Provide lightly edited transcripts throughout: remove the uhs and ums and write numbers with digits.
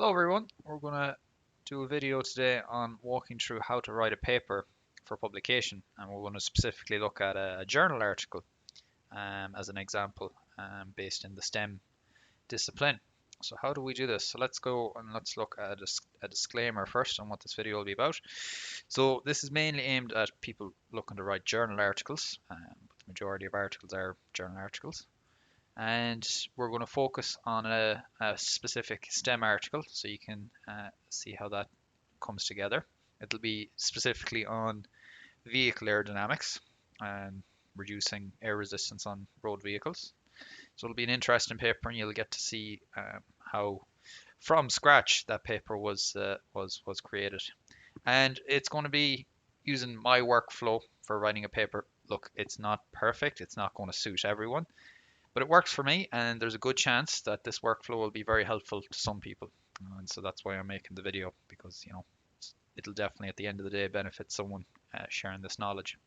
Hello everyone, we're going to do a video today on walking through how to write a paper for publication, and we're going to specifically look at a journal article as an example based in the STEM discipline. So how do we do this? So let's go and let's look at a disclaimer first on what this video will be about. So this is mainly aimed at people looking to write journal articles, but the majority of articles are journal articles, and we're going to focus on a specific STEM article so you can see how that comes together. It'll be specifically on vehicle aerodynamics and reducing air resistance on road vehicles. So it'll be an interesting paper, and you'll get to see how from scratch that paper was created. And it's going to be using my workflow for writing a paper. Look, it's not perfect, it's not going to suit everyone, but it works for me, and there's a good chance that this workflow will be very helpful to some people. And so that's why I'm making the video, because it'll definitely at the end of the day benefit someone sharing this knowledge.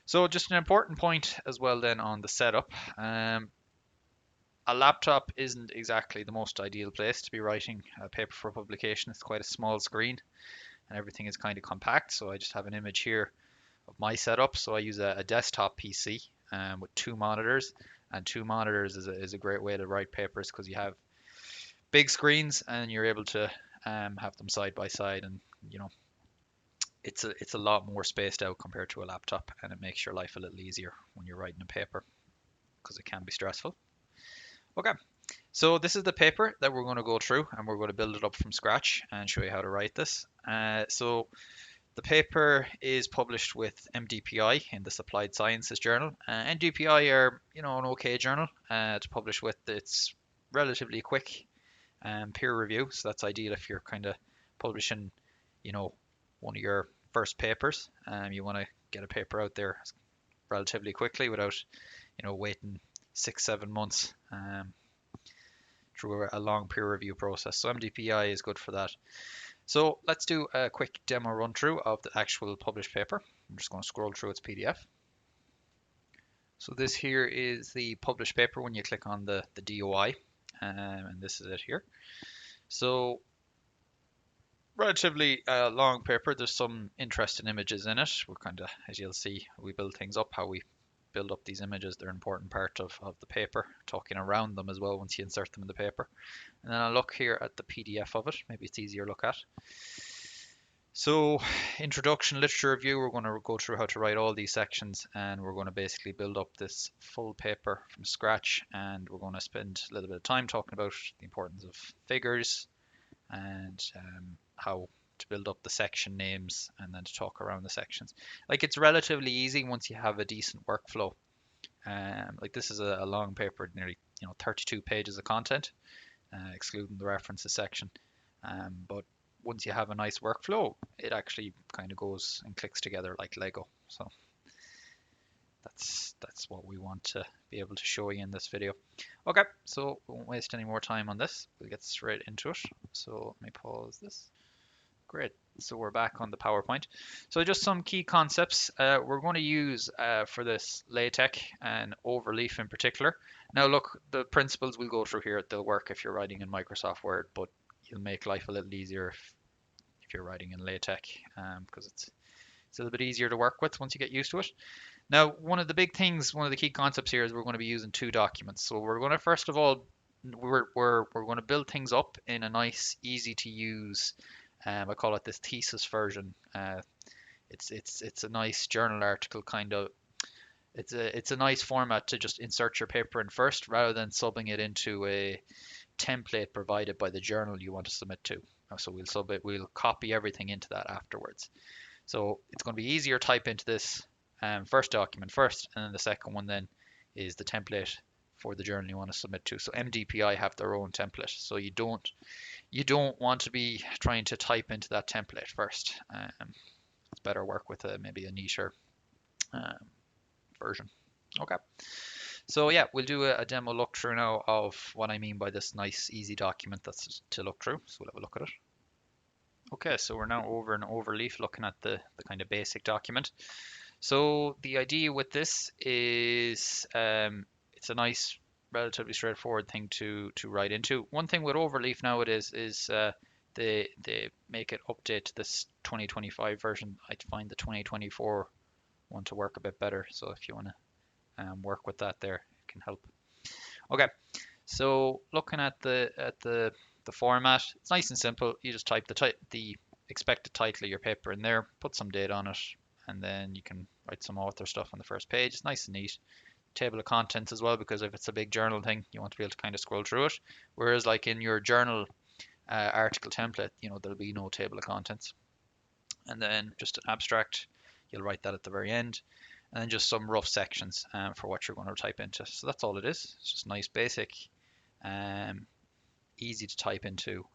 So just an important point as well then on the setup. A laptop isn't exactly the most ideal place to be writing a paper for publication. It's quite a small screen and everything is kind of compact. So I just have an image here of my setup. So I use a desktop PC with two monitors, and two monitors is a great way to write papers because you have big screens and you're able to have them side by side, and it's a lot more spaced out compared to a laptop, and it makes your life a little easier when you're writing a paper because it can be stressful. Okay, so this is the paper that we're going to go through, and we're going to build it up from scratch and show you how to write this. So the paper is published with MDPI in this Applied Sciences journal. MDPI are, an okay journal to publish with. It's relatively quick peer review, so that's ideal if you're kind of publishing, one of your first papers. You want to get a paper out there relatively quickly without, waiting 6-7 months through a long peer review process. So MDPI is good for that. So let's do a quick demo run through of the actual published paper. I'm just going to scroll through its PDF. So this here is the published paper when you click on the DOI, and this is it here. So relatively long paper. There's some interesting images in it. We're kind of, as you'll see, we build things up. How we build up these images, they're an important part of the paper, talking around them as well once you insert them in the paper. And then I'll look here at the PDF of it. Maybe it's easier to look at. So introduction, literature review, we're going to go through how to write all these sections, and we're going to basically build up this full paper from scratch, and we're going to spend a little bit of time talking about the importance of figures and how to build up the section names, and then to talk around the sections. Like, it's relatively easy once you have a decent workflow. Like, this is a long paper, nearly 32 pages of content, excluding the references section. But once you have a nice workflow, it actually kind of goes and clicks together like Lego. So that's what we want to be able to show you in this video. Okay, so we won't waste any more time on this. We'll get straight into it. So let me pause this. Great. So we're back on the PowerPoint. So just some key concepts we're going to use for this: LaTeX and overleaf in particular. Now look, the principles we'll go through here, they'll work if you're writing in Microsoft Word, but you'll make life a little easier if you're writing in LaTeX, because it's a little bit easier to work with once you get used to it. Now, one of the key concepts here is we're going to be using two documents. So we're going to, first of all, we're going to build things up in a nice, easy to use. I call it this thesis version. It's a nice journal article kind of. It's a nice format to just insert your paper in first, rather than subbing it into a template provided by the journal you want to submit to. So we'll copy everything into that afterwards. So it's going to be easier to type into this first document first, and then the second one then is the template for the journal you want to submit to. So MDPI have their own template, so you don't want to be trying to type into that template first. It's better work with maybe a neater version. Okay. So yeah, we'll do a demo look through now of what I mean by this nice, easy document that's to look through. So we'll have a look at it. Okay, so we're now over in Overleaf looking at the kind of basic document. So the idea with this is it's a nice relatively straightforward thing to write into. One thing with Overleaf nowadays is they make it update to this 2025 version. I find the 2024 one to work a bit better. So if you want to work with that there, it can help. Okay, so looking at the format, it's nice and simple. You just type the expected title of your paper in there, put some date on it, and then you can write some author stuff on the first page. It's nice and neat. Table of contents as well, because if it's a big journal thing, you want to be able to kind of scroll through it. Whereas like in your journal article template, there'll be no table of contents. And then just an abstract, you'll write that at the very end. And then just some rough sections for what you're going to type into. So that's all it is. It's just nice, basic, um, easy to type into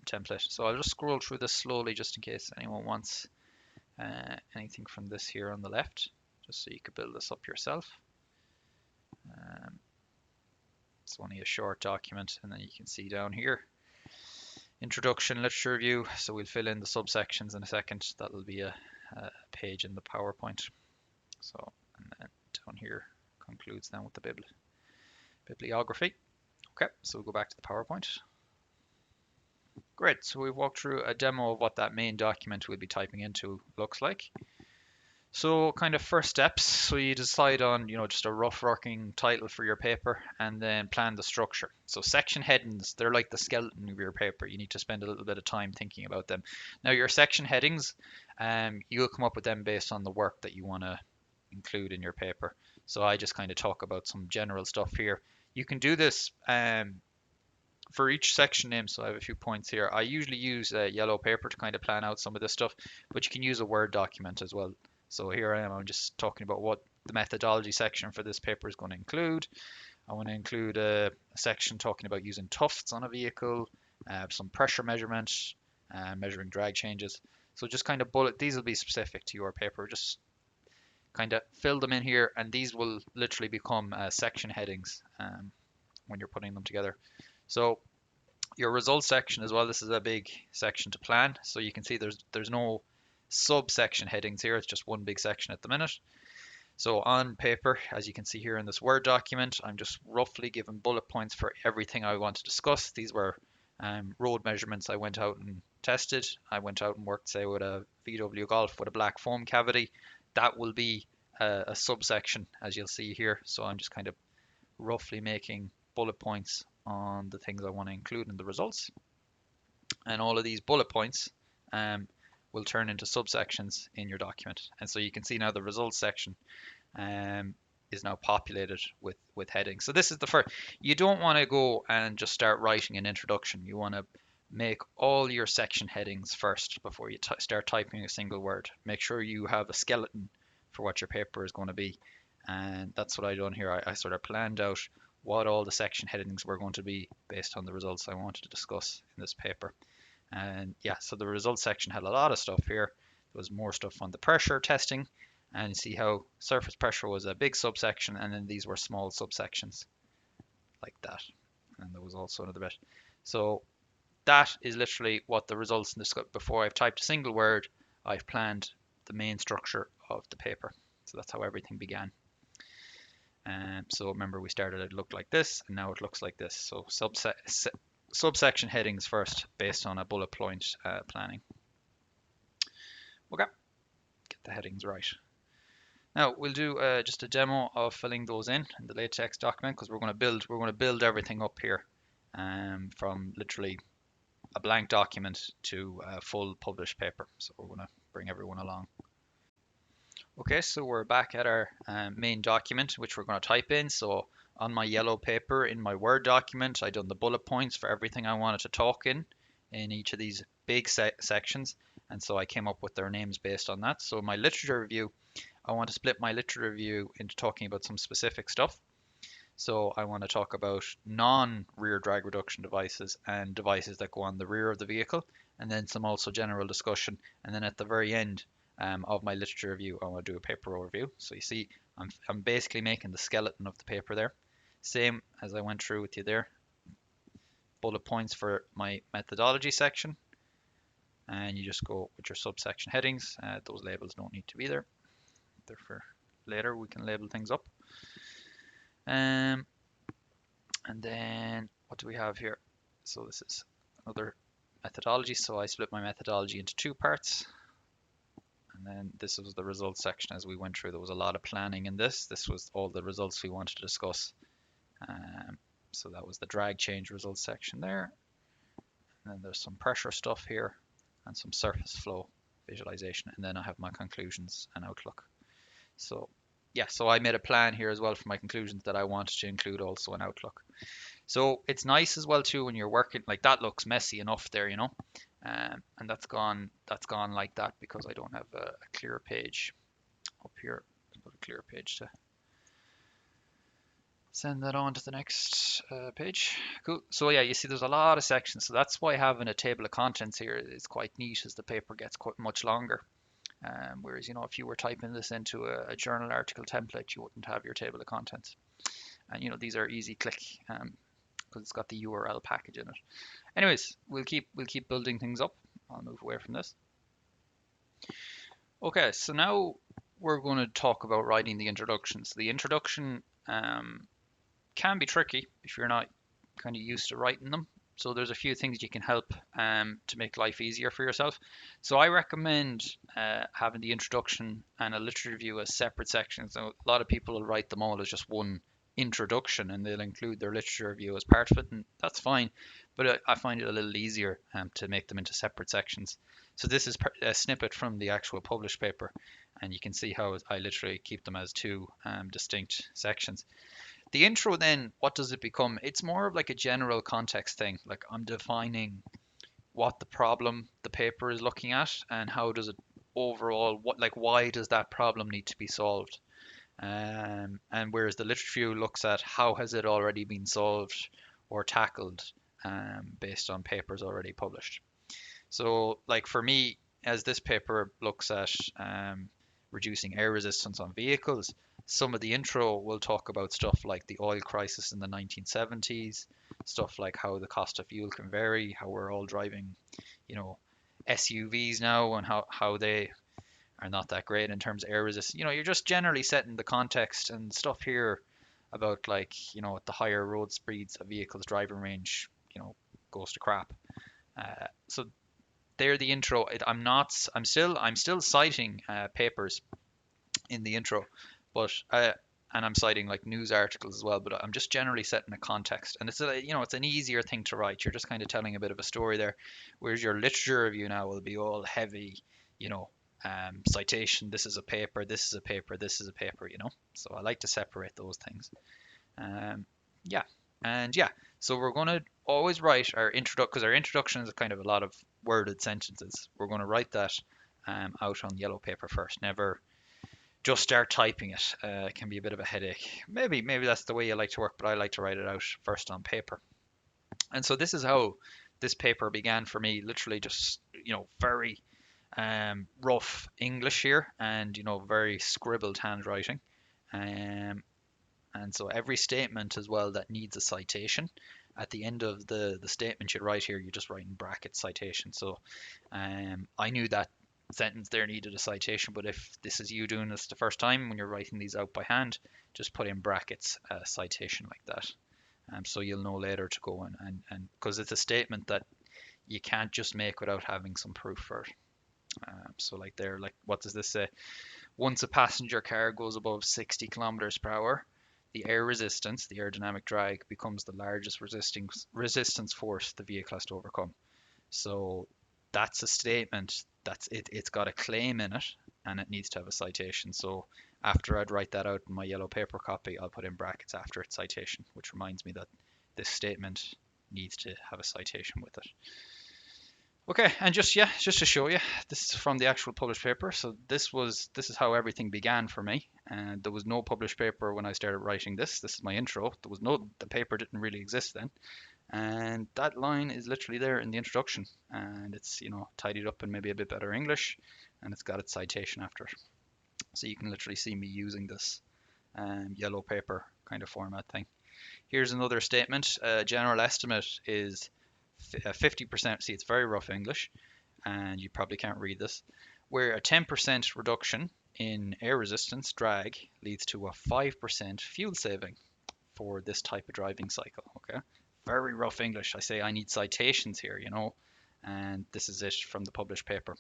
template. So I'll just scroll through this slowly just in case anyone wants anything from this here on the left, just so you could build this up yourself. It's only a short document, and then you can see down here, introduction, literature review. So we'll fill in the subsections in a second. That'll be a page in the PowerPoint. So, and then down here concludes then with the bibliography. Okay, so we'll go back to the PowerPoint. Great, so we've walked through a demo of what that main document we'll be typing into looks like. So kind of first steps, so you decide on, just a rough working title for your paper and then plan the structure. So section headings, they're like the skeleton of your paper. You need to spend a little bit of time thinking about them. Now your section headings, you'll come up with them based on the work that you want to include in your paper. So I just kind of talk about some general stuff here. You can do this for each section name. So I have a few points here. I usually use yellow paper to kind of plan out some of this stuff, but you can use a Word document as well. So here I am, I'm just talking about what the methodology section for this paper is going to include. I want to include a section talking about using tufts on a vehicle, some pressure measurement, measuring drag changes. So just kind of these will be specific to your paper. Just kind of fill them in here, and these will literally become section headings when you're putting them together. So your results section as well, this is a big section to plan. So you can see there's no subsection headings here. It's just one big section at the minute. So on paper, as you can see here in this Word document, I'm just roughly giving bullet points for everything I want to discuss. These were road measurements I went out and tested. I went out and worked, say, with a VW Golf with a black foam cavity. That will be a subsection, as you'll see here. So I'm just kind of roughly making bullet points on the things I want to include in the results. And all of these bullet points will turn into subsections in your document. And so you can see now the results section is now populated with headings. So this is the first. You don't want to go and just start writing an introduction. You want to make all your section headings first before you start typing a single word. Make sure you have a skeleton for what your paper is going to be. And that's what I done here. I sort of planned out what all the section headings were going to be based on the results I wanted to discuss in this paper. And yeah, so the results section had a lot of stuff here. There was more stuff on the pressure testing, and you see how surface pressure was a big subsection, and then these were small subsections like that. And there was also another bit. So that is literally what the results in this. Before I've typed a single word, I've planned the main structure of the paper. So that's how everything began. So remember, we started, it looked like this, and now it looks like this. So subsection headings first, based on a bullet point planning. Okay, get the headings right. Now we'll do just a demo of filling those in the LaTeX document, because we're going to build everything up here from literally a blank document to a full published paper. So we're going to bring everyone along. Okay, so we're back at our main document, which we're going to type in. So on my yellow paper in my Word document, I done the bullet points for everything I wanted to talk in each of these big sections. And so I came up with their names based on that. So my literature review, I want to split my literature review into talking about some specific stuff. So I want to talk about non-rear drag reduction devices and devices that go on the rear of the vehicle, and then some also general discussion. And then at the very end of my literature review, I want to do a paper overview. So you see, I'm basically making the skeleton of the paper there. Same as I went through with you there. Bullet points for my methodology section. And you just go with your subsection headings. Those labels don't need to be there. They're for later. We can label things up. And then what do we have here? So this is another methodology. So I split my methodology into two parts. And then this was the results section as we went through. There was a lot of planning in this. This was all the results we wanted to discuss. Um, so that was the drag change results section there. And then there's some pressure stuff here and some surface flow visualization. And then I have my conclusions and outlook. So yeah, so I made a plan here as well for my conclusions that I wanted to include also an outlook. So it's nice as well too when you're working like that looks messy enough there, you know, and that's gone like that because I don't have a clear page up here. Put a clear page to send that on to the next page. Cool. So yeah, you see there's a lot of sections. So that's why having a table of contents here is quite neat as the paper gets quite much longer. Whereas, you know, if you were typing this into a journal article template, you wouldn't have your table of contents. And, you know, these are easy click because it's got the URL package in it. Anyways, we'll keep building things up. I'll move away from this. Okay, so now we're going to talk about writing the introduction. So the introduction can be tricky if you're not kind of used to writing them. So there's a few things you can help to make life easier for yourself. So I recommend having the introduction and a literature review as separate sections. So a lot of people will write them all as just one introduction and they'll include their literature review as part of it, and that's fine. But I find it a little easier to make them into separate sections. So this is a snippet from the actual published paper, and you can see how I literally keep them as two distinct sections. The intro then, what does it become? It's more of like a general context thing. Like I'm defining what the problem the paper is looking at and how does it overall, why does that problem need to be solved? And whereas the literature review looks at how has it already been solved or tackled based on papers already published. So like for me, as this paper looks at reducing air resistance on vehicles, some of the intro will talk about stuff like the oil crisis in the 1970s, stuff like how the cost of fuel can vary, how we're all driving, you know, SUVs now and how they are not that great in terms of air resistance. You know, you're just generally setting the context and stuff here about like, you know, at the higher road speeds a vehicle's driving range, you know, goes to crap. So they're the intro. I'm still citing papers in the intro, but and I'm citing like news articles as well. But I'm just generally setting a context, and it's an easier thing to write. You're just kind of telling a bit of a story there, whereas your literature review now will be all heavy, you know, citation. This is a paper. This is a paper. This is a paper. You know, so I like to separate those things. Um, yeah, and yeah, so we're going to always write our introduction because our introduction is kind of a lot of worded sentences. We're going to write that out on yellow paper first. Never just start typing it. It can be a bit of a headache. Maybe that's the way you like to work, but I like to write it out first on paper. And so this is how this paper began for me. Literally just very rough English here, and very scribbled handwriting. Um, and so every statement as well that needs a citation, at the end of the statement you write here, you just write in brackets citation. So I knew that sentence there needed a citation, but if this is you doing this the first time when you're writing these out by hand, just put in brackets citation like that. So you'll know later to go and because it's a statement that you can't just make without having some proof for it. So like there, like what does this say? Once a passenger car goes above 60 kilometers per hour, the air resistance, the aerodynamic drag, becomes the largest resistance force the vehicle has to overcome. So that's a statement. That's it. It's got a claim in it, and it needs to have a citation. So after I'd write that out in my yellow paper copy, I'll put in brackets after its citation, which reminds me that this statement needs to have a citation with it. Okay, and just to show you, this is from the actual published paper. So this is how everything began for me. And there was no published paper when I started writing this. This is my intro. The paper didn't really exist then. And that line is literally there in the introduction. And it's, tidied up in maybe a bit better English, and it's got its citation after it. So you can literally see me using this yellow paper kind of format thing. Here's another statement. General estimate is 50%, see it's very rough English and you probably can't read this, where a 10% reduction in air resistance drag leads to a 5% fuel saving. for this type of driving cycle. Okay, very rough English. I say I need citations here, and this is it from the published paper.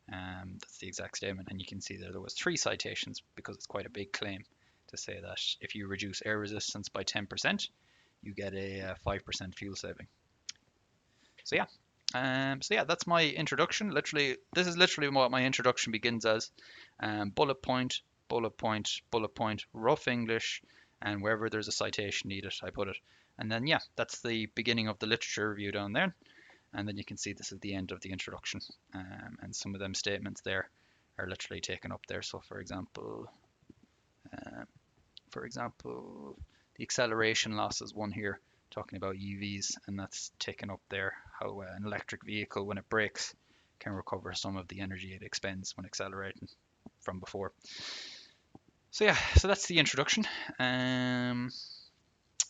That's the exact statement, and you can see there was 3 citations because it's quite a big claim to say that if you reduce air resistance by 10%, you get a 5% fuel saving. So yeah, that's my introduction. This is literally what my introduction begins as. Bullet point, bullet point, bullet point, rough English, and wherever there's a citation needed, I put it. And then yeah, that's the beginning of the literature review down there. And then you can see this is the end of the introduction. And some of them statements there are literally taken up there. So uh, for example, the acceleration loss is one here talking about EVs, and that's taken up there, how an electric vehicle, when it brakes, can recover some of the energy it expends when accelerating from before. So yeah, so that's the introduction.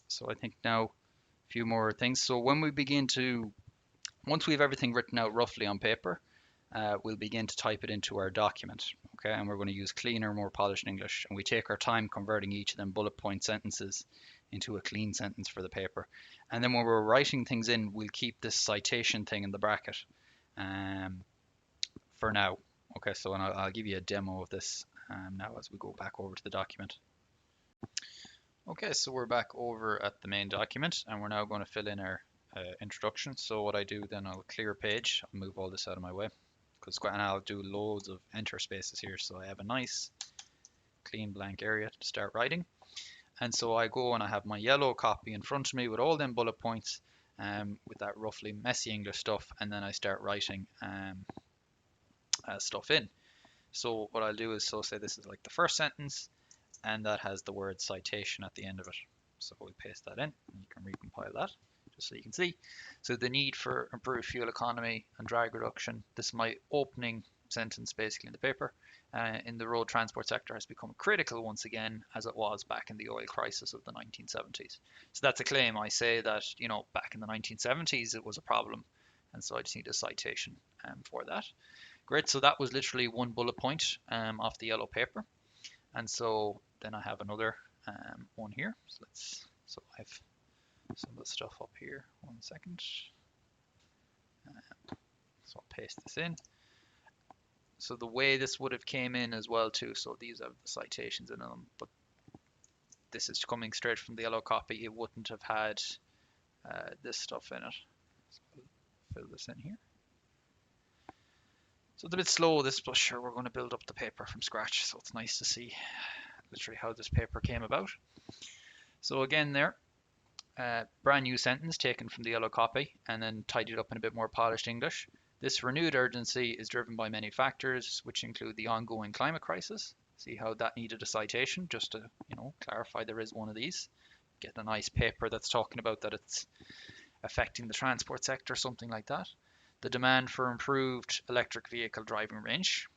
So I think now a few more things. So when we once we have everything written out roughly on paper, we'll begin to type it into our document. Okay, and we're going to use cleaner, more polished English, and we take our time converting each of them bullet point sentences into a clean sentence for the paper. And then when we're writing things in, we'll keep this citation thing in the bracket for now. Okay, so I'll give you a demo of this now as we go back over to the document. Okay, so we're back over at the main document, and we're now going to fill in our introduction. So what I do then, I'll clear a page, I'll move all this out of my way, and I'll do loads of enter spaces here, so I have a nice clean blank area to start writing. And so I go and I have my yellow copy in front of me with all them bullet points, with that roughly messy English stuff, and then I start writing stuff in. So what I'll do is, so say this is like the first sentence, and that has the word citation at the end of it. So we paste that in, and you can recompile that just so you can see. So the need for improved fuel economy and drag reduction. This is my opening sentence basically in the paper. In the road transport sector has become critical once again, as it was back in the oil crisis of the 1970s. So that's a claim. I say that, back in the 1970s it was a problem, and so I just need a citation for that. Great, so that was literally one bullet point off the yellow paper. And so then I have another one here. So I have some of the stuff up here. 1 second. So I'll paste this in. So the way this would have came in as well too. So these have the citations in them, but this is coming straight from the yellow copy. It wouldn't have had this stuff in it. So I'll fill this in here. So it's a bit slow, this, but sure, we're going to build up the paper from scratch. So it's nice to see literally how this paper came about. So again there, brand new sentence taken from the yellow copy and then tidied up in a bit more polished English. This renewed urgency is driven by many factors, which include the ongoing climate crisis. See how that needed a citation, just to clarify there is one of these. Get a nice paper that's talking about that it's affecting the transport sector, something like that. The demand for improved electric vehicle driving range.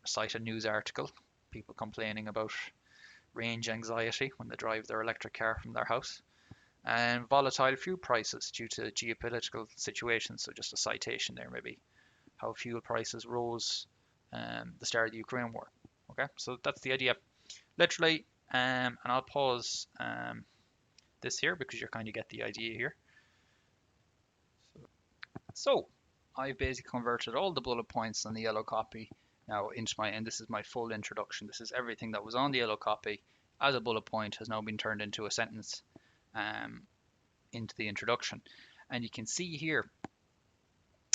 Cite a news article, people complaining about range anxiety when they drive their electric car from their house. And volatile fuel prices due to geopolitical situations. So just a citation there, maybe how fuel prices rose the start of the Ukraine war. Okay, so that's the idea, literally. And I'll pause this here because you kind of get the idea here. So I've basically converted all the bullet points on the yellow copy now into and this is my full introduction. This is everything that was on the yellow copy as a bullet point has now been turned into a sentence into the introduction. And you can see here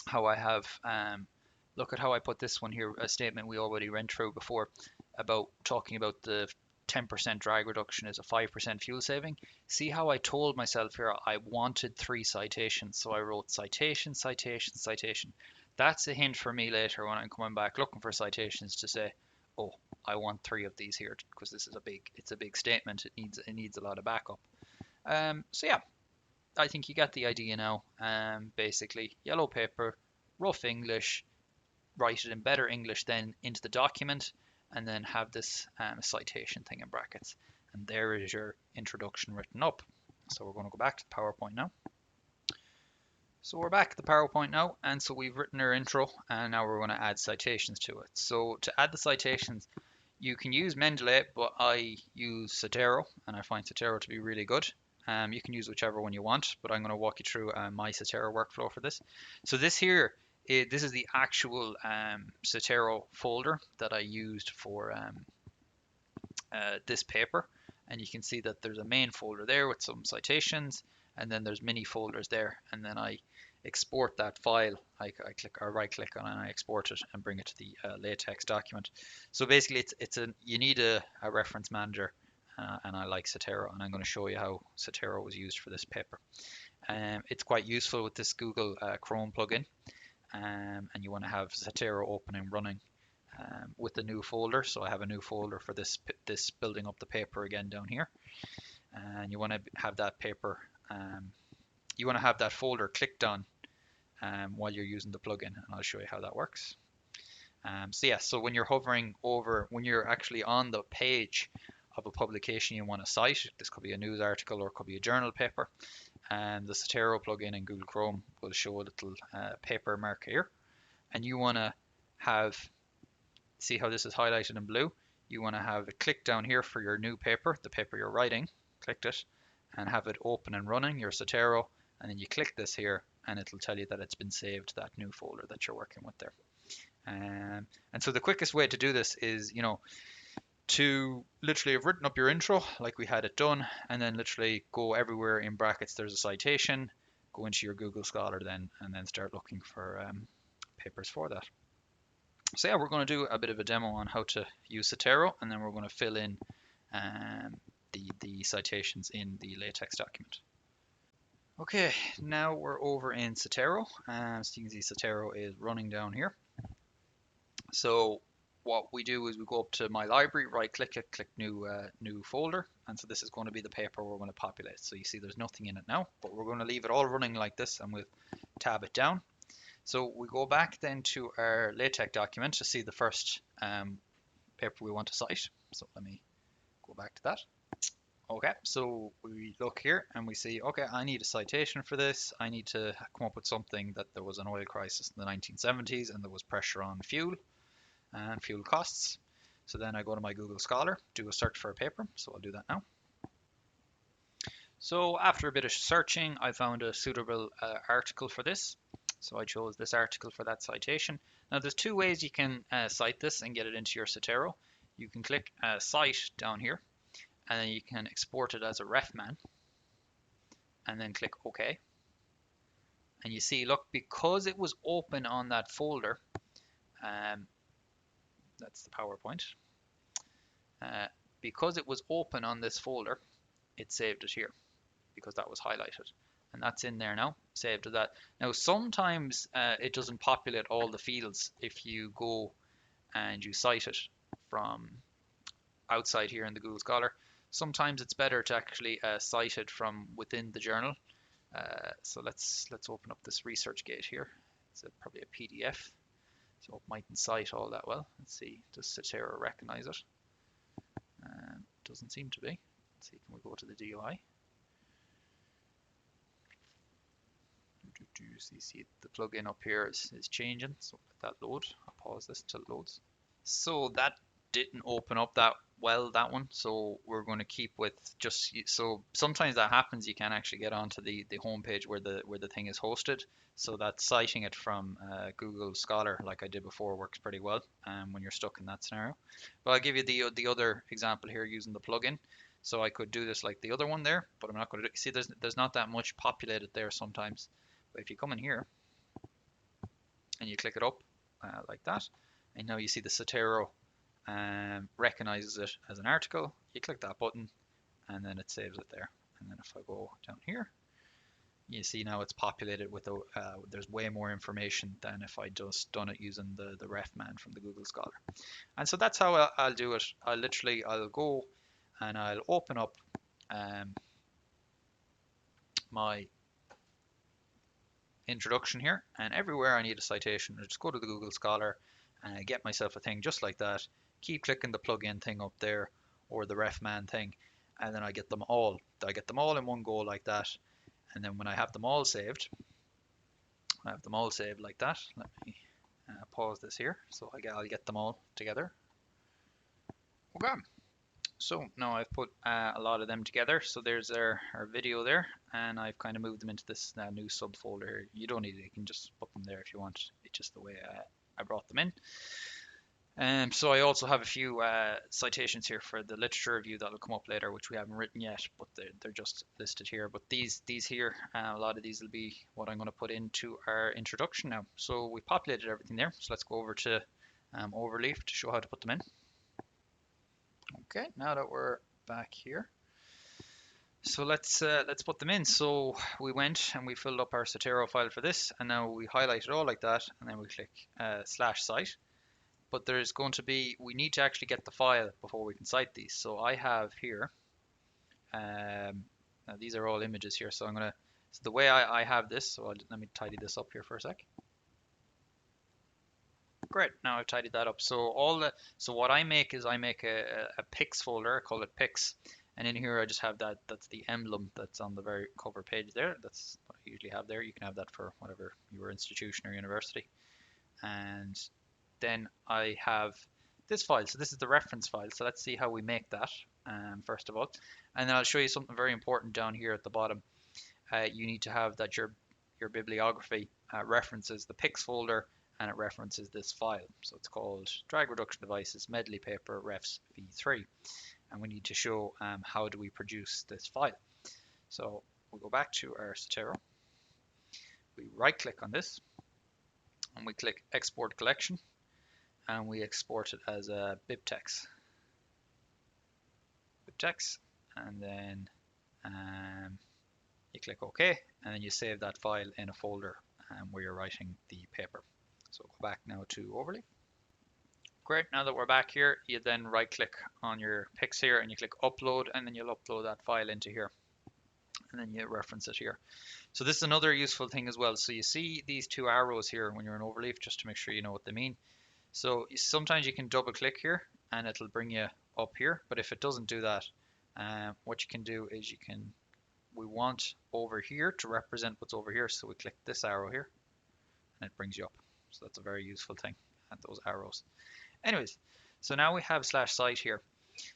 how I have, look at how I put this one here, a statement we already ran through before about talking about the 10% drag reduction is a 5% fuel saving. See how I told myself here I wanted 3 citations. So I wrote citation, citation, citation. That's a hint for me later when I'm coming back looking for citations to say, oh, I want 3 of these here because this is it's a big statement. It needs a lot of backup. So yeah, I think you get the idea now. Basically, yellow paper, rough English, write it in better English then into the document, and then have this citation thing in brackets. And there is your introduction written up. So we're going to go back to the PowerPoint now. So we're back at the PowerPoint now, and so we've written our intro, and now we're going to add citations to it. So to add the citations, You can use Mendeley, but I use Zotero, and I find Zotero to be really good. You can use whichever one you want, but I'm going to walk you through my Zotero workflow for this. So this here, this is the actual Zotero folder that I used for this paper, and you can see that there's a main folder there with some citations, and then there's mini folders there, and then I export that file. I click or right click on it and I export it and bring it to the LaTeX document. So basically, you need a reference manager, and I like Zotero, and I'm going to show you how Zotero was used for this paper. It's quite useful with this Google Chrome plugin, and you want to have Zotero open and running with the new folder. So I have a new folder for this building up the paper again down here, and you want to have that paper. You want to have that folder clicked on while you're using the plugin, and I'll show you how that works. So yeah, so when you're hovering over, when you're actually on the page of a publication you want to cite, this could be a news article or it could be a journal paper, and the Zotero plugin in Google Chrome will show a little paper mark here, and you want to have, see how this is highlighted in blue? You want to have it clicked down here for your new paper, the paper you're writing, clicked it, and have it open and running, your Zotero, and then you click this here, and it'll tell you that it's been saved to that new folder that you're working with there. And so the quickest way to do this is, to literally have written up your intro like we had it done, and then literally go everywhere in brackets there's a citation, go into your Google Scholar then, and then start looking for papers for that. So yeah, we're going to do a bit of a demo on how to use Zotero, and then we're going to fill in the citations in the LaTeX document. Okay, now we're over in Zotero, and so you can see Zotero is running down here. So what we do is we go up to My Library, right click it, click new folder, and so this is going to be the paper we're going to populate. So you see there's nothing in it now, but we're going to leave it all running like this, and we'll tab it down. So we go back then to our LaTeX document to see the first paper we want to cite. So let me go back to that. Okay, so we look here and we see, okay, I need a citation for this. I need to come up with something that there was an oil crisis in the 1970s and there was pressure on fuel and fuel costs. So then I go to my Google Scholar, do a search for a paper. So I'll do that now. So after a bit of searching, I found a suitable article for this. So I chose this article for that citation. Now there's two ways you can cite this and get it into your Zotero. You can click Cite down here, and then you can export it as a refman, and then click OK. And you see, look, because it was open on that folder, that's the PowerPoint. Because it was open on this folder, it saved it here because that was highlighted. And that's in there now, saved to that. Now, sometimes it doesn't populate all the fields if you go and you cite it from outside here in the Google Scholar. Sometimes it's better to actually cite it from within the journal. So let's open up this ResearchGate here. It's probably a PDF, so it mightn't cite all that well. Let's see, does Zotero recognize it? Doesn't seem to be. Let's see, can we go to the DOI? You see the plugin up here is changing, so let that load. I'll pause this until it loads. So that didn't open up that well, that one, so we're going to keep with just, so sometimes that happens, you can't actually get onto the home page where the thing is hosted, so that citing it from Google Scholar like I did before works pretty well when you're stuck in that scenario. But I'll give you the other example here using the plugin. So I could do this like the other one there, but I'm not going to do, see there's not that much populated there sometimes. But if you come in here and you click it up like that, and now you see the Zotero recognizes it as an article, you click that button and then it saves it there. And then if I go down here, you see now it's populated with there's way more information than if I just done it using the refman from the Google Scholar. And so that's how I'll do it. I'll go and I'll open up my introduction here, and everywhere I need a citation, I just go to the Google Scholar and I get myself a thing just like that, keep clicking the plugin thing up there or the refman thing, and then I get them all in one go like that. And then when I have them all saved, like that, let me pause this here, so I'll get them all together. Okay, so now I've put a lot of them together. So there's our video there, and I've kind of moved them into this new subfolder here. You don't need it, you can just put them there if you want. It's just the way I brought them in. So I also have a few citations here for the literature review that'll come up later, which we haven't written yet, but they're just listed here. But these here, a lot of these will be what I'm going to put into our introduction now. So we populated everything there. So let's go over to Overleaf to show how to put them in. Okay, now that we're back here, so let's put them in. So we went and we filled up our Zotero file for this, and now we highlight it all like that, and then we click /cite. But there's going to be, we need to actually get the file before we can cite these. So I have here, now these are all images here. So I'm going to, so the way I have this, so let me tidy this up here for a sec. Great, now I've tidied that up. So so what I make is I make a pics folder, I call it pics. And in here I just have that's the emblem that's on the very cover page there. That's what I usually have there. You can have that for whatever your institution or university. And then I have this file. So this is the reference file. So let's see how we make that first of all. And then I'll show you something very important down here at the bottom. You need to have that your bibliography references the pics folder and it references this file. So it's called drag reduction devices medley paper refs v3. And we need to show how do we produce this file. So we'll go back to our Zotero. We right click on this and we click export collection. And we export it as a bibtex, and then you click OK, and then you save that file in a folder where you're writing the paper. So go back now to Overlay. Great, now that we're back here, you then right click on your pics here and you click upload, and then you'll upload that file into here, and then you reference it here. So this is another useful thing as well. So you see these two arrows here when you're in Overleaf, just to make sure you know what they mean. So sometimes you can double click here and it'll bring you up here, but if it doesn't do that, what you can do is we want over here to represent what's over here, so we click this arrow here and it brings you up. So that's a very useful thing, and those arrows. Anyways, so now we have /cite here.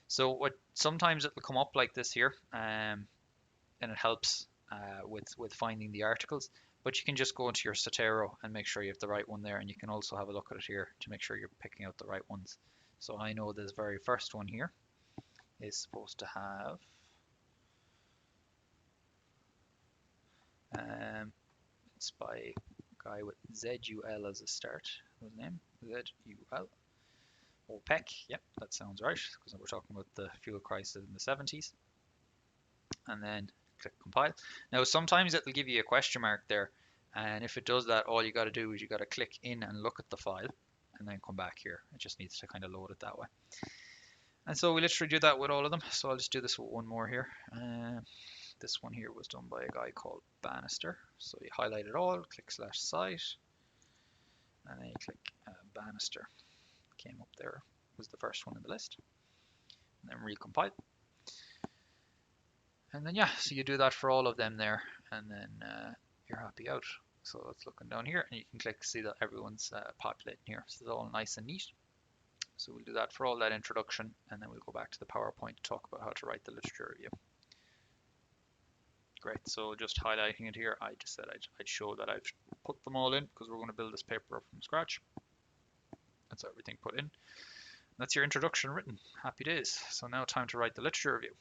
So sometimes it'll come up like this here, and it helps with finding the articles. But you can just go into your Zotero and make sure you have the right one there, and you can also have a look at it here to make sure you're picking out the right ones. So I know this very first one here is supposed to have it's by a guy with ZUL as a start. What's his name? ZUL. OPEC. Yep, that sounds right, because we're talking about the fuel crisis in the 70s. And then click compile. Now sometimes it'll give you a question mark there, and if it does that, all you got to do is you got to click in and look at the file and then come back here. It just needs to kind of load it that way. And so we literally do that with all of them. So I'll just do this with one more here. This one here was done by a guy called Bannister. So you highlight it all, click /cite, and then you click Bannister. Came up there, was the first one in the list. And then recompile. And then yeah, so you do that for all of them there, and then you're happy out. So it's looking down here, and you can click see that everyone's populating here. So it's all nice and neat. So we'll do that for all that introduction, and then we'll go back to the PowerPoint to talk about how to write the literature review. Great, so just highlighting it here, I just said I'd show that I've put them all in, because we're going to build this paper up from scratch. That's everything put in. That's your introduction written. Happy days. So now time to write the literature review.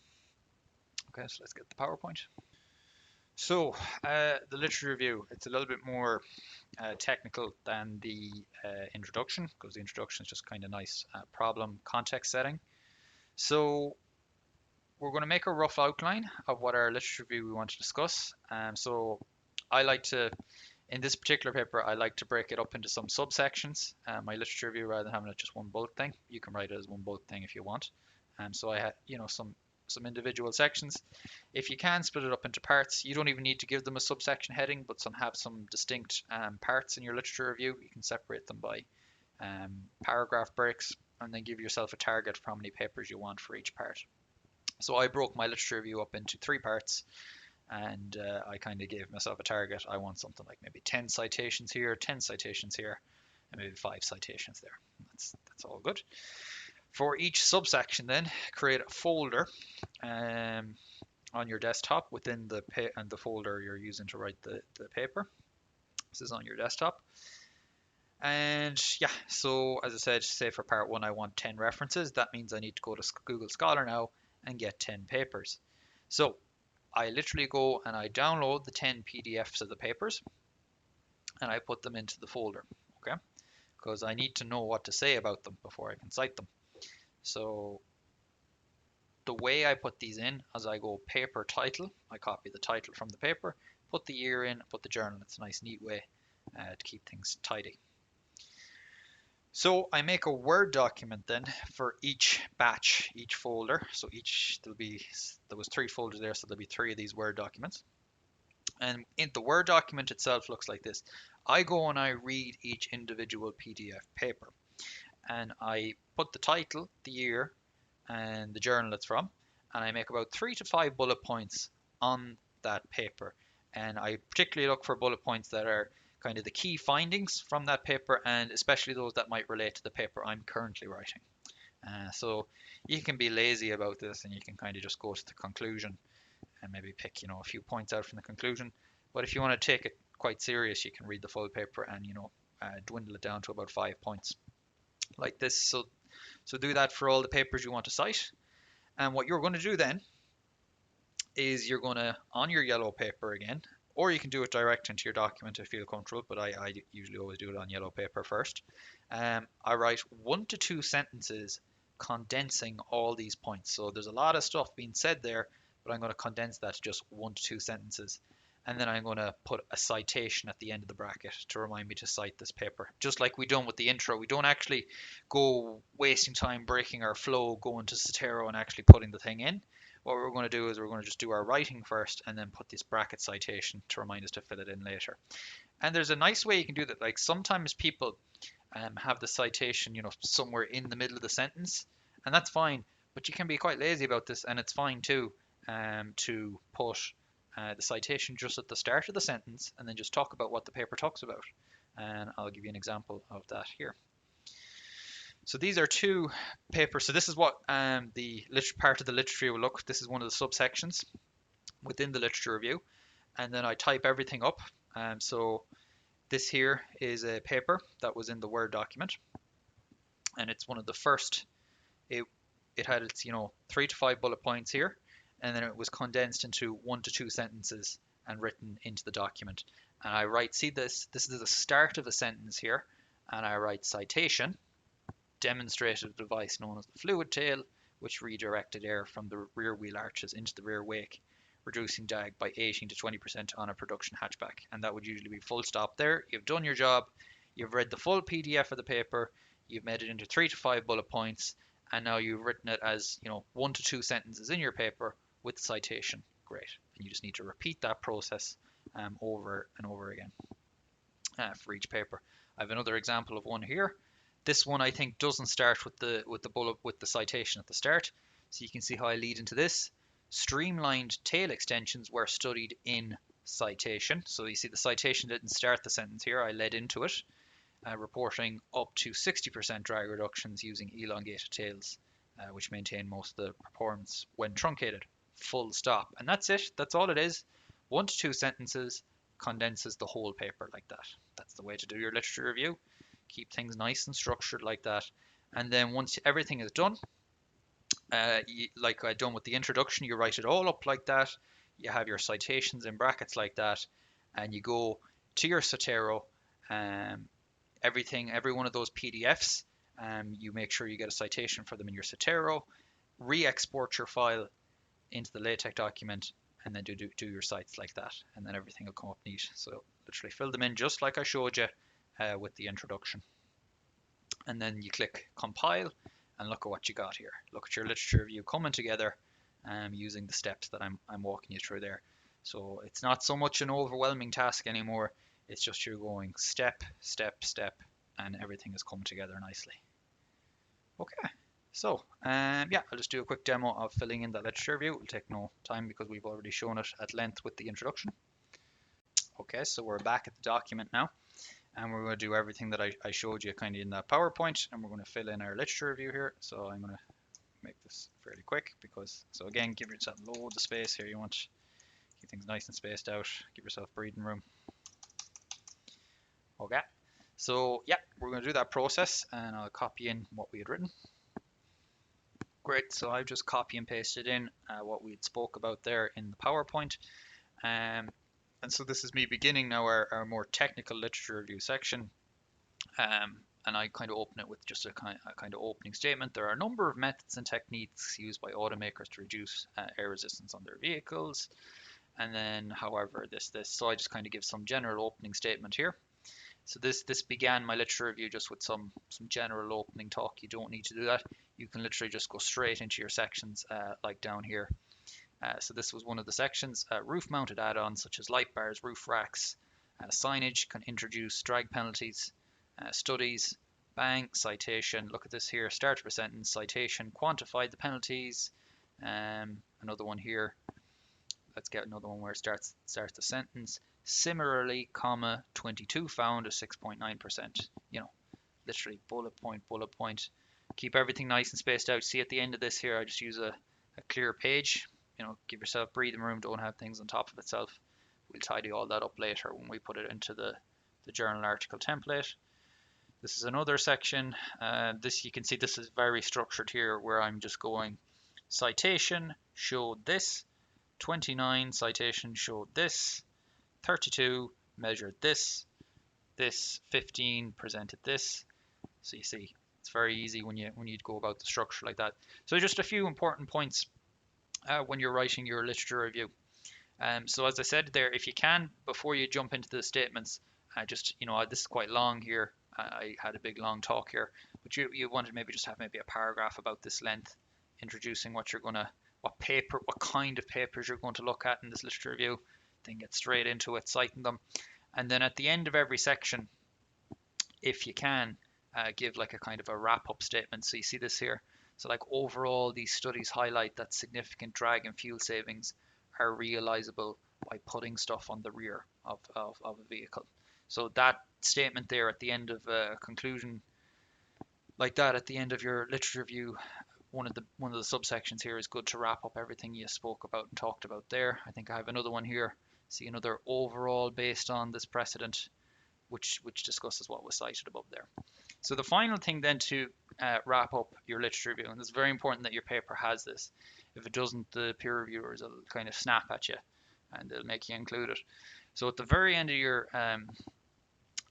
Okay, so let's get the PowerPoint. So the literature review, it's a little bit more technical than the introduction, because the introduction is just kind of nice problem context setting. So we're going to make a rough outline of what our literature review we want to discuss. So I like to, in this particular paper, I like to break it up into some subsections. My literature review, rather than having it just one bullet thing, you can write it as one bullet thing if you want. So I had, some individual sections. If you can split it up into parts, you don't even need to give them a subsection heading, but have some distinct parts in your literature review. You can separate them by paragraph breaks, and then give yourself a target for how many papers you want for each part. So I broke my literature review up into 3 parts, and I kind of gave myself a target. I want something like maybe 10 citations here, 10 citations here, and maybe 5 citations there. That's all good. For each subsection then, create a folder um, on your desktop within the folder you're using to write the paper. This is on your desktop. And yeah, so as I said, say for part one, I want 10 references. That means I need to go to Google Scholar now and get 10 papers. So I literally go and I download the 10 PDFs of the papers and I put them into the folder, okay? Because I need to know what to say about them before I can cite them. So the way I put these in, as I go paper title, I copy the title from the paper, put the year in, put the journal. It's a nice neat way to keep things tidy. So I make a Word document then for each batch, each folder. So there was 3 folders there, so there'll be 3 of these Word documents. And in the Word document itself looks like this. I go and I read each individual PDF paper. And I put the title, the year, and the journal it's from. And I make about 3 to 5 bullet points on that paper. And I particularly look for bullet points that are kind of the key findings from that paper, and especially those that might relate to the paper I'm currently writing. So you can be lazy about this and you can kind of just go to the conclusion and maybe pick, a few points out from the conclusion. But if you want to take it quite serious, you can read the full paper and, dwindle it down to about 5 points like this. So do that for all the papers you want to cite. And what you're going to do then is you're going to, on your yellow paper again, or you can do it direct into your document if you feel comfortable, but I usually always do it on yellow paper first. I write 1 to 2 sentences condensing all these points. So there's a lot of stuff being said there, but I'm going to condense that to just 1 to 2 sentences. And then I'm going to put a citation at the end of the bracket to remind me to cite this paper. Just like we done with the intro, we don't actually go wasting time breaking our flow, going to Zotero and actually putting the thing in. What we're going to do is we're going to just do our writing first and then put this bracket citation to remind us to fill it in later. And there's a nice way you can do that. Like sometimes people have the citation, somewhere in the middle of the sentence, and that's fine. But you can be quite lazy about this, and it's fine too, to put the citation just at the start of the sentence and then just talk about what the paper talks about. And I'll give you an example of that here. So these are 2 papers. So this is what the part of the literature will look. This is one of the subsections within the literature review. And then I type everything up. So this here is a paper that was in the Word document. And it's one of the first. It had its, 3 to 5 bullet points here. And then it was condensed into 1 to 2 sentences and written into the document. And I write, see this is the start of a sentence here. And I write citation. Demonstrated a device known as the fluid tail, which redirected air from the rear wheel arches into the rear wake, reducing drag by 18 to 20% on a production hatchback. And that would usually be full stop there. You've done your job. You've read the full PDF of the paper. You've made it into 3 to 5 bullet points. And now you've written it as, 1 to 2 sentences in your paper with the citation. Great. And you just need to repeat that process over and over again for each paper. I have another example of one here. This one I think doesn't start with the bullet with the citation at the start. So you can see how I lead into this. Streamlined tail extensions were studied in citation. So you see the citation didn't start the sentence here. I led into it, reporting up to 60% drag reductions using elongated tails, which maintain most of the performance when truncated. Full stop. And that's it. That's all it is. 1 to 2 sentences condenses the whole paper like that. That's the way to do your literature review. Keep things nice and structured like that. And then once everything is done, like I've done with the introduction, you write it all up like that. You have your citations in brackets like that. And you go to your Zotero. Every one of those PDFs, you make sure you get a citation for them in your Zotero. Re-export your file into the LaTeX document and then do your cites like that. And then everything will come up neat. So literally fill them in just like I showed you. With the introduction, and then you click compile and look at what you got here. Look at your literature review coming together using the steps that I'm walking you through there. So it's not so much an overwhelming task anymore. It's just you're going step, step, step, and everything has come together nicely. Okay, so yeah, I'll just do a quick demo of filling in that literature review. It will take no time because we've already shown it at length with the introduction. Okay, so we're back at the document now. And we're going to do everything that I showed you kind of in that PowerPoint, and we're going to fill in our literature review here. So I'm going to make this fairly quick so again, give yourself loads of space here. You want to keep things nice and spaced out. Give yourself breathing room. Okay. So yeah, we're going to do that process, and I'll copy in what we had written. Great. So I've just copy and pasted in what we had spoke about there in the PowerPoint. And so this is me beginning now our more technical literature review section. And I kind of open it with just a kind of opening statement. There are a number of methods and techniques used by automakers to reduce air resistance on their vehicles. And then, however, this. So I just kind of give some general opening statement here. So this began my literature review just with some general opening talk. You don't need to do that. You can literally just go straight into your sections like down here. So this was one of the sections. Roof-mounted add-ons such as light bars, roof racks, signage can introduce drag penalties. Studies, bang, citation. Look at this here. Start of a sentence, citation, quantify the penalties. Another one here. Let's get another one where it starts the sentence. Similarly, comma, 22 found a 6.9%. You know, literally bullet point. Keep everything nice and spaced out. See at the end of this here, I just use a clear page. You know, give yourself breathing room. Don't have things on top of itself. We'll tidy all that up later when we put it into the journal article template. This is another section. This you can see this is very structured here where I'm just going citation showed this, 29 citation showed this, 32 measured this, 15 presented this. So you see it's very easy when you go about the structure like that. So just a few important points when you're writing your literature review. So as I said there, if you can, before you jump into the statements, just, you know, this is quite long here. I had a big long talk here, but you wanted maybe just have maybe a paragraph about this length, introducing what kind of papers you're going to look at in this literature review, then get straight into it, citing them. And then at the end of every section, if you can, give like a kind of a wrap-up statement. So you see this here. So like overall, these studies highlight that significant drag and fuel savings are realizable by putting stuff on the rear of a vehicle. So that statement there at the end of a conclusion like that at the end of your literature review, one of the subsections here is good to wrap up everything you spoke about and talked about there. I think I have another one here. See another overall based on this precedent, which discusses what was cited above there. So the final thing then to wrap up your literature review, and it's very important that your paper has this. If it doesn't, the peer reviewers will kind of snap at you and they'll make you include it. So at the very end of your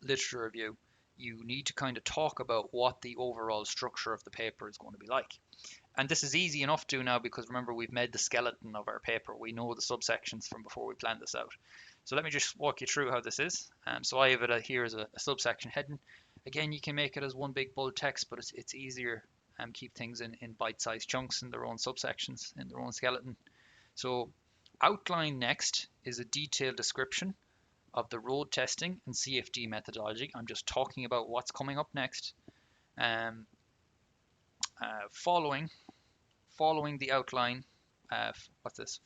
literature review, you need to kind of talk about what the overall structure of the paper is going to be like. And this is easy enough to now because remember we've made the skeleton of our paper. We know the subsections from before we planned this out. So let me just walk you through how this is. So I have it here as a subsection heading. Again, you can make it as one big bold text, but it's easier and keep things in bite-sized chunks in their own subsections, in their own skeleton. So outline next is a detailed description of the road testing and CFD methodology. I'm just talking about what's coming up next. Following the outline,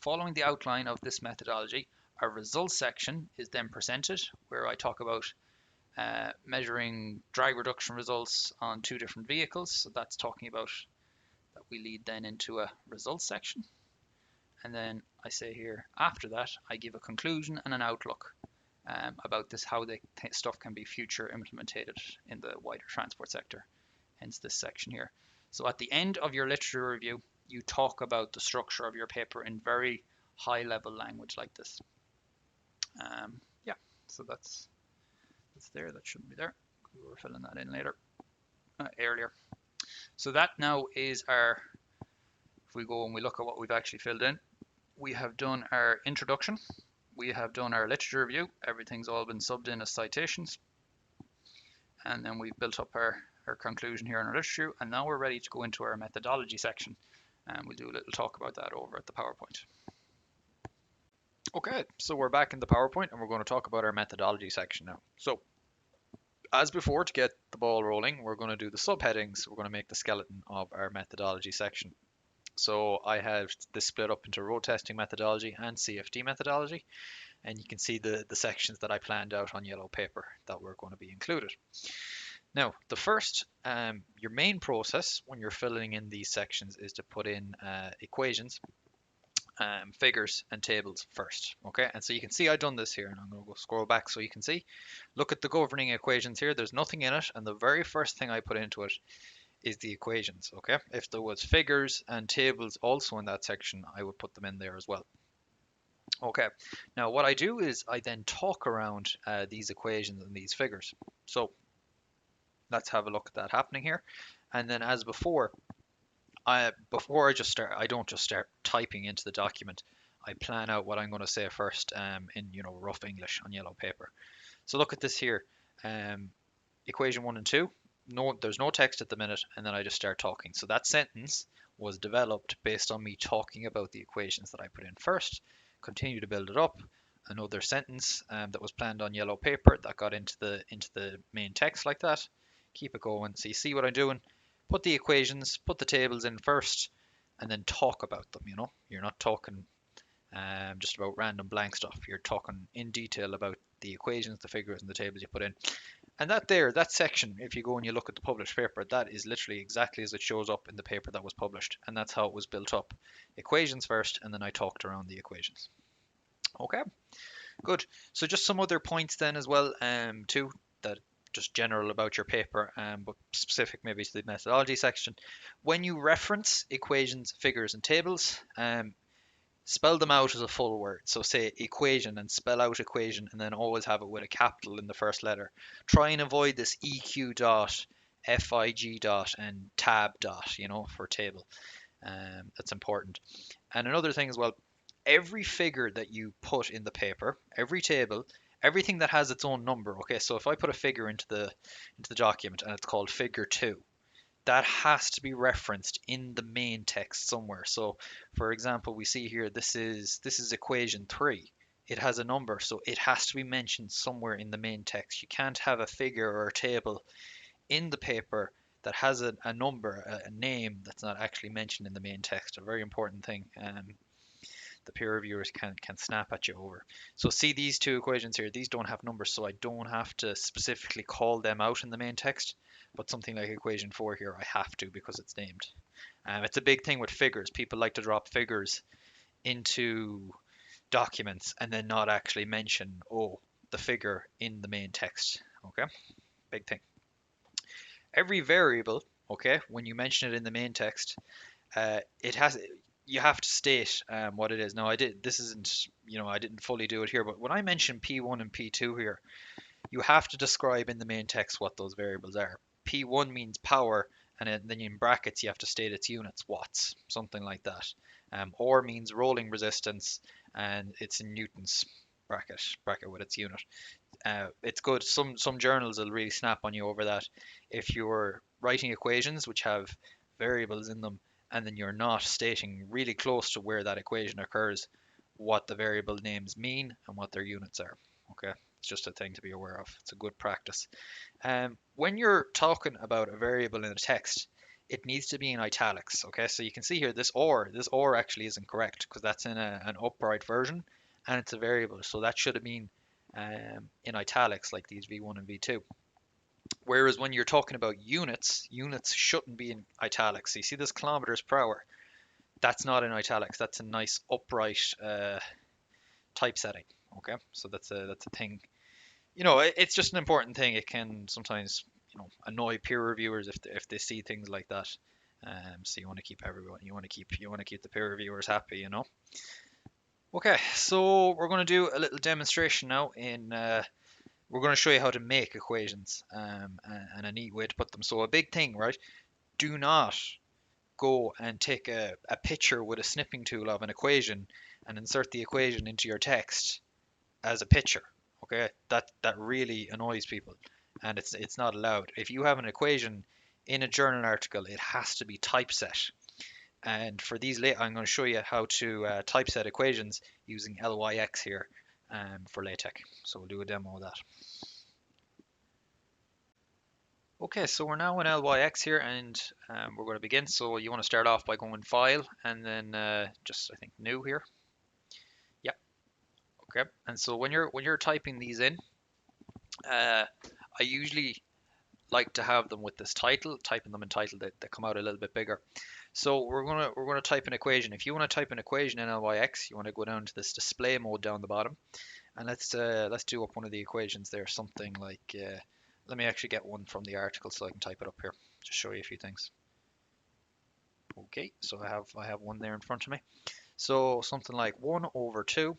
Following the outline of this methodology, a results section is then presented where I talk about measuring drag reduction results on 2 different vehicles. So that's talking about that we lead then into a results section. And then I say here, after that, I give a conclusion and an outlook about this, how the stuff can be future implemented in the wider transport sector, hence this section here. So at the end of your literature review, you talk about the structure of your paper in very high level language like this. Yeah, so that's there, that shouldn't be there. We were filling that in earlier. So that now is our, if we go and we look at what we've actually filled in, we have done our introduction, we have done our literature review, everything's all been subbed in as citations, and then we've built up our conclusion here in our literature review, and now we're ready to go into our methodology section, and we'll do a little talk about that over at the PowerPoint. Okay, so we're back in the PowerPoint and we're going to talk about our methodology section now. So as before, to get the ball rolling, we're going to do the subheadings. We're going to make the skeleton of our methodology section. So I have this split up into road testing methodology and CFD methodology, and you can see the sections that I planned out on yellow paper that were going to be included. Now, the first, your main process when you're filling in these sections is to put in equations, figures, and tables first. Okay, and so you can see I've done this here, and I'm going to go scroll back so you can see. Look at the governing equations here. There's nothing in it, and the very first thing I put into it is the equations. Okay, if there was figures and tables also in that section, I would put them in there as well. Okay, now what I do is I then talk around these equations and these figures. So let's have a look at that happening here. And then as before, before I just start, I don't just start typing into the document. I plan out what I'm going to say first in rough English on yellow paper. So look at this here. Um, equation 1 and 2. No, there's no text at the minute, and then I just start talking. So that sentence was developed based on me talking about the equations that I put in first. Continue to build it up. Another sentence that was planned on yellow paper that got into the main text like that. Keep it going. So you see what I'm doing? Put the equations, put the tables in first, and then talk about them. You're not talking just about random blank stuff. You're talking in detail about the equations, the figures, and the tables you put in. And that section, if you go and you look at the published paper, that is literally exactly as it shows up in the paper that was published. And that's how it was built up. Equations first, and then I talked around the equations. Okay, good. So just some other points then as well, too, that just general about your paper, but specific maybe to the methodology section. When you reference equations, figures, and tables, spell them out as a full word. So say equation and spell out equation and then always have it with a capital in the first letter. Try and avoid this EQ dot, FIG dot, and tab dot, for table. That's important. And another thing as well, every figure that you put in the paper, every table, everything that has its own number. Okay, so if I put a figure into the document and it's called figure 2, that has to be referenced in the main text somewhere. So for example, we see here this is equation 3. It has a number, so it has to be mentioned somewhere in the main text. You can't have a figure or a table in the paper that has a number, a name that's not actually mentioned in the main text. A very important thing. The peer reviewers can snap at you over. So see these two equations here, these don't have numbers, so I don't have to specifically call them out in the main text, but something like equation 4 here, I have to because it's named. It's a big thing with figures. People like to drop figures into documents and then not actually mention, the figure in the main text. Okay, big thing. Every variable, okay, when you mention it in the main text, it has you have to state what it is. Now this isn't, I didn't fully do it here, but when I mention P1 and P2 here, you have to describe in the main text what those variables are. P1 means power, and then in brackets you have to state its units, watts, something like that. Or means rolling resistance, and it's in newtons, bracket with its unit. It's good. Some journals will really snap on you over that. If you're writing equations which have variables in them, and then you're not stating really close to where that equation occurs, what the variable names mean and what their units are. Okay, it's just a thing to be aware of. It's a good practice. When you're talking about a variable in a text, it needs to be in italics. Okay, so you can see here this or actually isn't correct because that's in an upright version and it's a variable. So that should have been in italics like these V1 and V2. Whereas when you're talking about units shouldn't be in italics. So you see this kilometers per hour. That's not in italics. That's a nice upright typesetting. Okay, so that's a thing. It's just an important thing. It can sometimes annoy peer reviewers if they see things like that. So you want to keep everyone. You want to keep the peer reviewers happy. Okay, so we're going to do a little demonstration now we're going to show you how to make equations and a neat way to put them. So a big thing, right? Do not go and take a picture with a snipping tool of an equation and insert the equation into your text as a picture. Okay, that really annoys people, and it's not allowed. If you have an equation in a journal article, it has to be typeset. And for these later, I'm going to show you how to typeset equations using LYX here for LaTeX. So we'll do a demo of that. Okay, so we're now in LYX here, and we're going to begin. So you want to start off by going File, and then just I think New here. Yep. Okay. And so when you're typing these in, I usually like to have them with this title. Typing them in title, they come out a little bit bigger. So we're gonna type an equation. If you want to type an equation in LYX, you want to go down to this display mode down the bottom, and let's do up one of the equations there. Something like let me actually get one from the article so I can type it up here. Just show you a few things. Okay, so I have one there in front of me. So something like 1 over 2.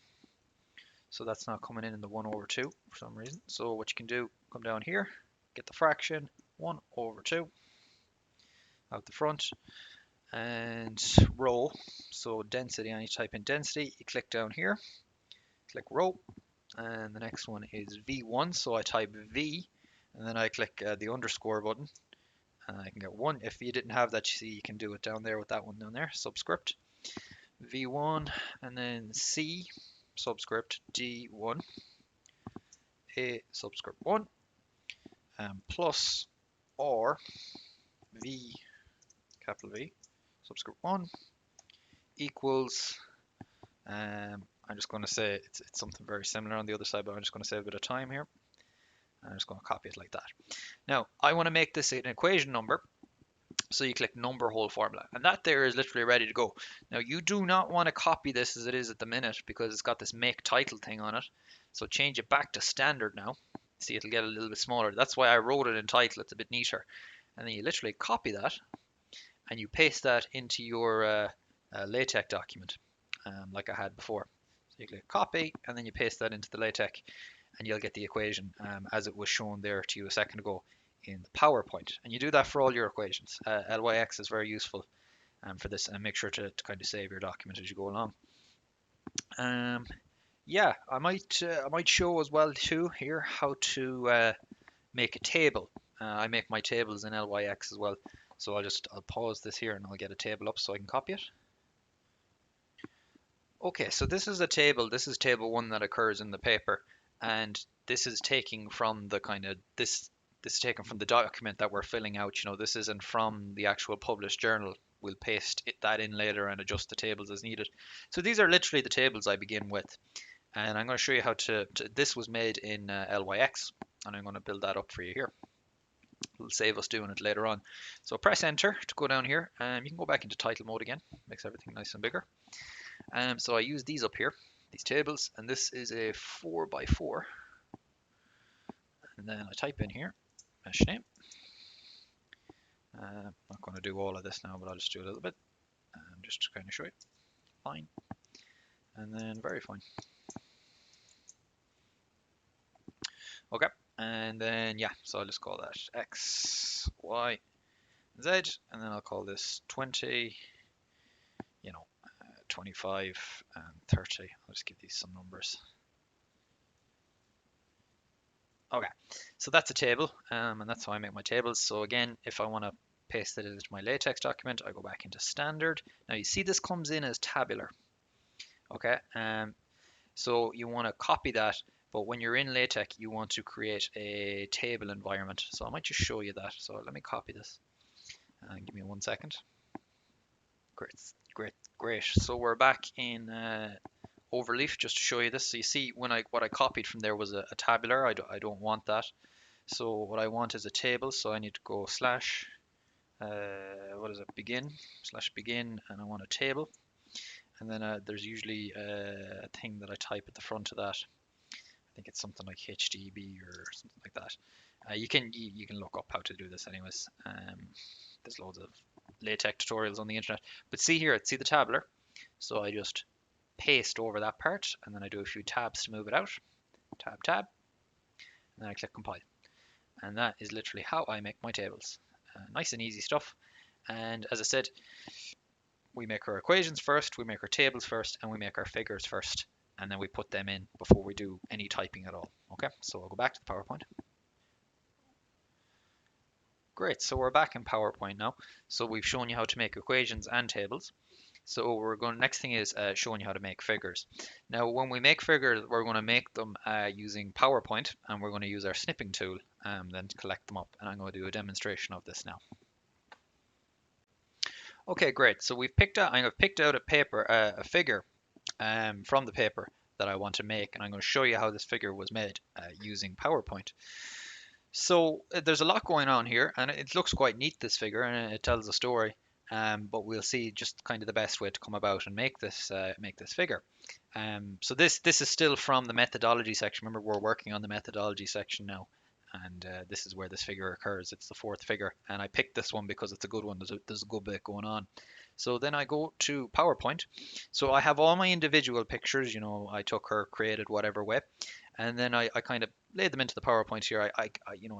So that's not coming in the 1 over 2 for some reason. So what you can do, come down here, get the fraction 1 over 2 out the front, and row. So density, I type in density, you click down here, click row, and the next one is V1. So I type V, and then I click the underscore button, and I can get 1. If you didn't have that, you see you can do it down there with that one down there, subscript. V1, and then C subscript D1, A subscript 1, plus or V capital V subscript 1 equals, I'm just going to say it's something very similar on the other side, but I'm just going to save a bit of time here. I'm just going to copy it like that. Now, I want to make this an equation number, so you click number whole formula, and that there is literally ready to go. Now, you do not want to copy this as it is at the minute because it's got this make title thing on it. So change it back to standard now. See, it'll get a little bit smaller. That's why I wrote it in title. It's a bit neater. And then you literally copy that and you paste that into your LaTeX document, like I had before. So you click copy and then you paste that into the LaTeX, and you'll get the equation as it was shown there to you a second ago in the PowerPoint. And you do that for all your equations. LYX is very useful for this, and make sure to kind of save your document as you go along. Yeah, I might show as well too here how to make a table. I make my tables in LYX as well. So I'll pause this here and I'll get a table up so I can copy it. Okay, so this is a table. This is table 1 that occurs in the paper, and this is taking from the kind of this is taken from the document that we're filling out. This isn't from the actual published journal. We'll paste that in later and adjust the tables as needed. So these are literally the tables I begin with, and I'm going to show you how this was made in LYX, and I'm going to build that up for you here. It'll save us doing it later on. So press enter to go down here. You can go back into title mode again. Makes everything nice and bigger. So I use these up here, these tables, and this is a 4x4. And then I type in here, mesh name. I'm not going to do all of this now, but I'll just do a little bit, just to kind of show you. Fine. And then very fine. Okay. And then, yeah, so I'll just call that X, Y, Z, and then I'll call this 20, 25 and 30. I'll just give these some numbers. Okay, so that's a table, and that's how I make my tables. So again, if I want to paste it into my LaTeX document, I go back into standard. Now you see this comes in as tabular. Okay, so you want to copy that, but when you're in LaTeX, you want to create a table environment. So I might just show you that. So let me copy this. Give me 1 second. Great, great, great. So we're back in Overleaf just to show you this. So you see what I copied from there was a tabular. I don't want that. So what I want is a table. So I need to go slash what is it, begin, and I want a table. And then there's usually a thing that I type at the front of that. I think it's something like HDB or something like that. You can look up how to do this anyways. There's loads of LaTeX tutorials on the internet. But see here, see the tabular. So I just paste over that part, and then I do a few tabs to move it out. Tab, tab, and then I click compile. And that is literally how I make my tables. Nice and easy stuff. And as I said, we make our equations first, we make our tables first, and we make our figures first. And then we put them in before we do any typing at all. Okay, so I'll go back to the PowerPoint. Great, so we're back in PowerPoint now. So we've shown you how to make equations and tables. So next thing is showing you how to make figures. Now, when we make figures, we're going to make them using PowerPoint, and we're going to use our snipping tool then to collect them up. And I'm going to do a demonstration of this now. Okay, great. So I've picked out a paper, a figure from the paper that I want to make, and I'm going to show you how this figure was made using PowerPoint. So there's a lot going on here, and it looks quite neat, this figure, and it tells a story. But we'll see just kind of the best way to come about and make this figure. So this is still from the methodology section. Remember, we're working on the methodology section now, and this is where this figure occurs. It's the fourth figure, and I picked this one because it's a good one. There's a good bit going on. So then I go to PowerPoint. So I have all my individual pictures. I took or created whatever way, and then I kind of laid them into the PowerPoint here. I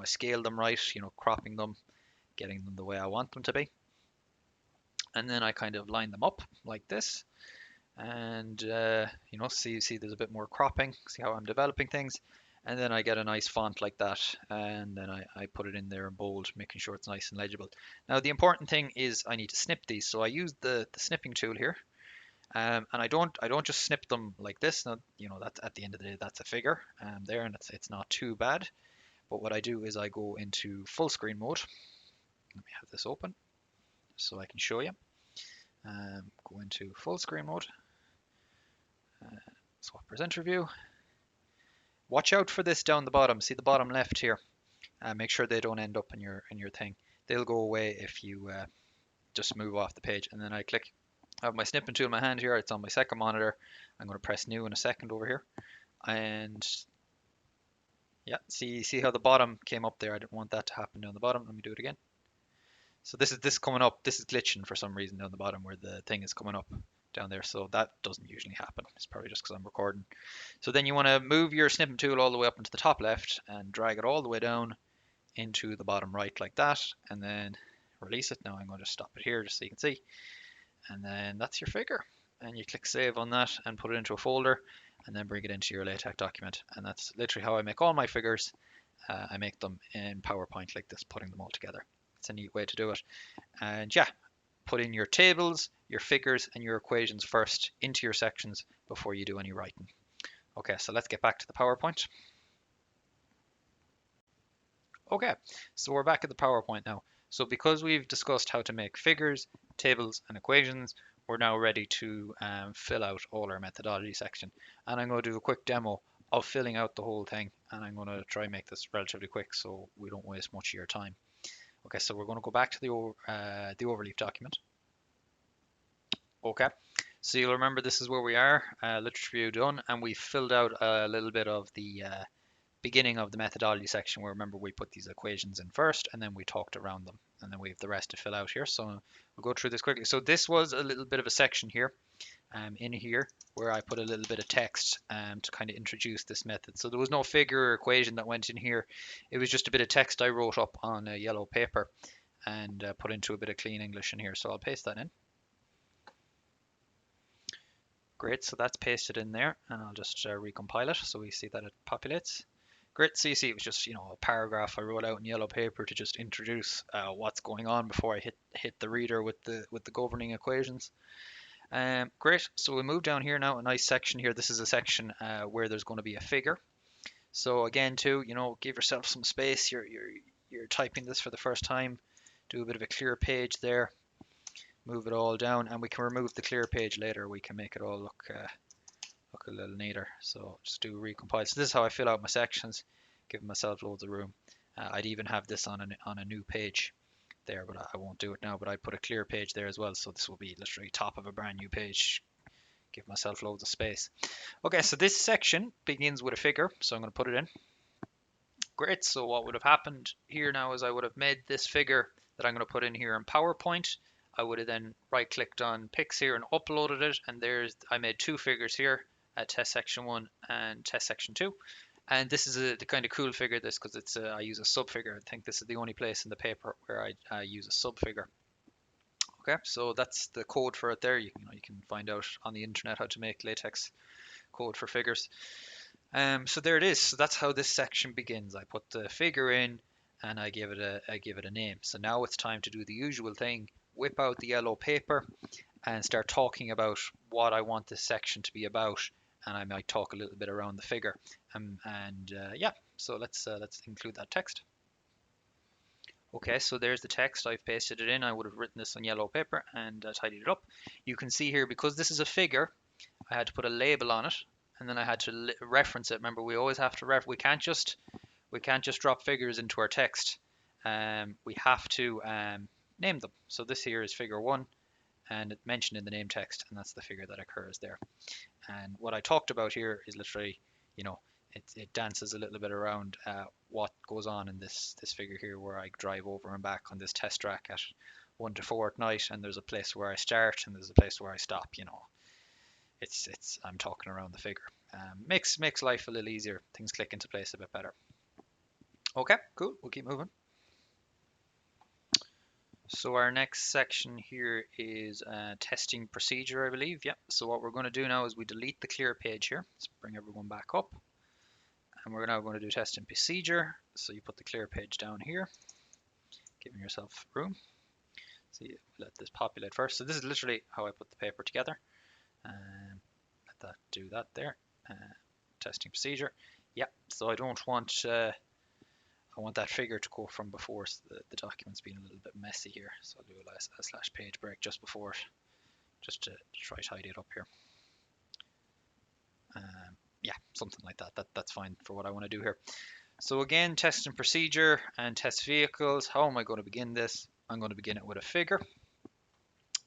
scaled them right, cropping them, getting them the way I want them to be, and then I kind of line them up like this. And see there's a bit more cropping. See how I'm developing things, and then I get a nice font like that, and then I put it in there in bold, making sure it's nice and legible. Now the important thing is I need to snip these, so I use the snipping tool here. And I don't just snip them like this. Now, that's at the end of the day, that's a figure there, and it's not too bad. But what I do is I go into full screen mode. Let me have this open so I can show you. Go into full screen mode. Swap presenter view. Watch out for this down the bottom. See the bottom left here. Make sure they don't end up in your thing. They'll go away if you just move off the page. And then I click. I have my snipping tool in my hand here. It's on my second monitor. I'm going to press new in a second over here. And yeah, see how the bottom came up there. I didn't want that to happen down the bottom. Let me do it again. So this is coming up. This is glitching for some reason down the bottom where the thing is coming up down there. So that doesn't usually happen. It's probably just because I'm recording. So then you want to move your snipping tool all the way up into the top left and drag it all the way down into the bottom right like that, and then release it. Now I'm going to stop it here just so you can see. And then that's your figure. And you click save on that and put it into a folder, and then bring it into your LaTeX document. And that's literally how I make all my figures. I make them in PowerPoint like this, putting them all together. It's a neat way to do it. And yeah, put in your tables, your figures, and your equations first into your sections before you do any writing. Okay, so let's get back to the PowerPoint. Okay, so we're back at the PowerPoint now. So because we've discussed how to make figures, tables, and equations, we're now ready to fill out all our methodology section. And I'm going to do a quick demo of filling out the whole thing. And I'm going to try and make this relatively quick so we don't waste much of your time. Okay, so we're going to go back to the overleaf document. Okay, so you'll remember this is where we are, literature review done, and we filled out a little bit of the beginning of the methodology section where, remember, we put these equations in first and then we talked around them, and then we have the rest to fill out here. So we'll go through this quickly. So this was a little bit of a section here in here where I put a little bit of text to kind of introduce this method. So there was no figure or equation that went in here. It was just a bit of text I wrote up on a yellow paper and put into a bit of clean English in here. So I'll paste that in. Great, so that's pasted in there, and I'll just recompile it so we see that it populates. Great, so you see it was just a paragraph I wrote out in yellow paper to just introduce what's going on before I hit the reader with the governing equations. Great, so we move down here now, a nice section here. This is a section where there's going to be a figure. So again, too, give yourself some space. You're typing this for the first time. Do a bit of a clear page there. Move it all down, and we can remove the clear page later. We can make it all look a little neater. So just do recompile. So this is how I fill out my sections, giving myself loads of room. I'd even have this on a new page there, but I won't do it now. But I'd put a clear page there as well. So this will be literally top of a brand new page. Give myself loads of space. Okay, so this section begins with a figure. So I'm going to put it in. Great. So what would have happened here now is I would have made this figure that I'm going to put in here in PowerPoint. I would have then right-clicked on Pix here and uploaded it. And I made two figures here. Test section 1 and test section 2, and this is the kind of cool figure because it's I use a sub figure. I think this is the only place in the paper where I use a sub figure. Okay, so that's the code for it there. You can find out on the internet how to make LaTeX code for figures. So there it is. So that's how this section begins. I put the figure in and I give it a name. So now it's time to do the usual thing. Whip out the yellow paper and start talking about what I want this section to be about, and I might talk a little bit around the figure. Yeah, so let's include that text. Okay, so there's the text. I've pasted it in. I would have written this on yellow paper and tidied it up. You can see here, because this is a figure, I had to put a label on it, and then I had to reference it. Remember, we always have to we can't just drop figures into our text. We have to name them. So this here is figure one, and it's mentioned in the name text, and that's the figure that occurs there. And what I talked about here is literally, you know, it dances a little bit around what goes on in this figure here, where I drive over and back on this test track at 1 to 4 at night, and there's a place where I start and there's a place where I stop. It's I'm talking around the figure. Makes life a little easier. Things click into place a bit better. Okay, cool. We'll keep moving. So our next section here is testing procedure, I believe. Yep. So what we're going to do now is we delete the clear page here. Let's bring everyone back up. And we're now going to do testing procedure. So you put the clear page down here, giving yourself room. So you let this populate first. So this is literally how I put the paper together. Let that do that there. Testing procedure. Yeah. So I don't want I want that figure to go from before, so the document's been a little bit messy here. So I'll do a slash page break just before it, just to try tidy it up here. Yeah, something like that. That's fine for what I want to do here. So again, test and procedure and test vehicles. How am I going to begin this? I'm going to begin it with a figure.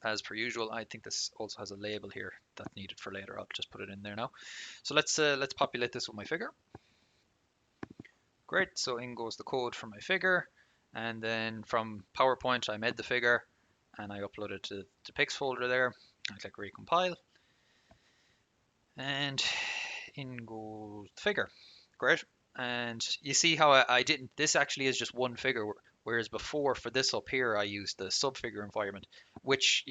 As per usual, I think this also has a label here that's needed for later. I'll just put it in there now. So let's populate this with my figure. Great, so in goes the code for my figure, and then from PowerPoint I made the figure and I uploaded it to the pics folder there. I click recompile, and in goes the figure. Great, and you see how I didn't, this actually is just one figure, whereas before for this up here I used the subfigure environment, which,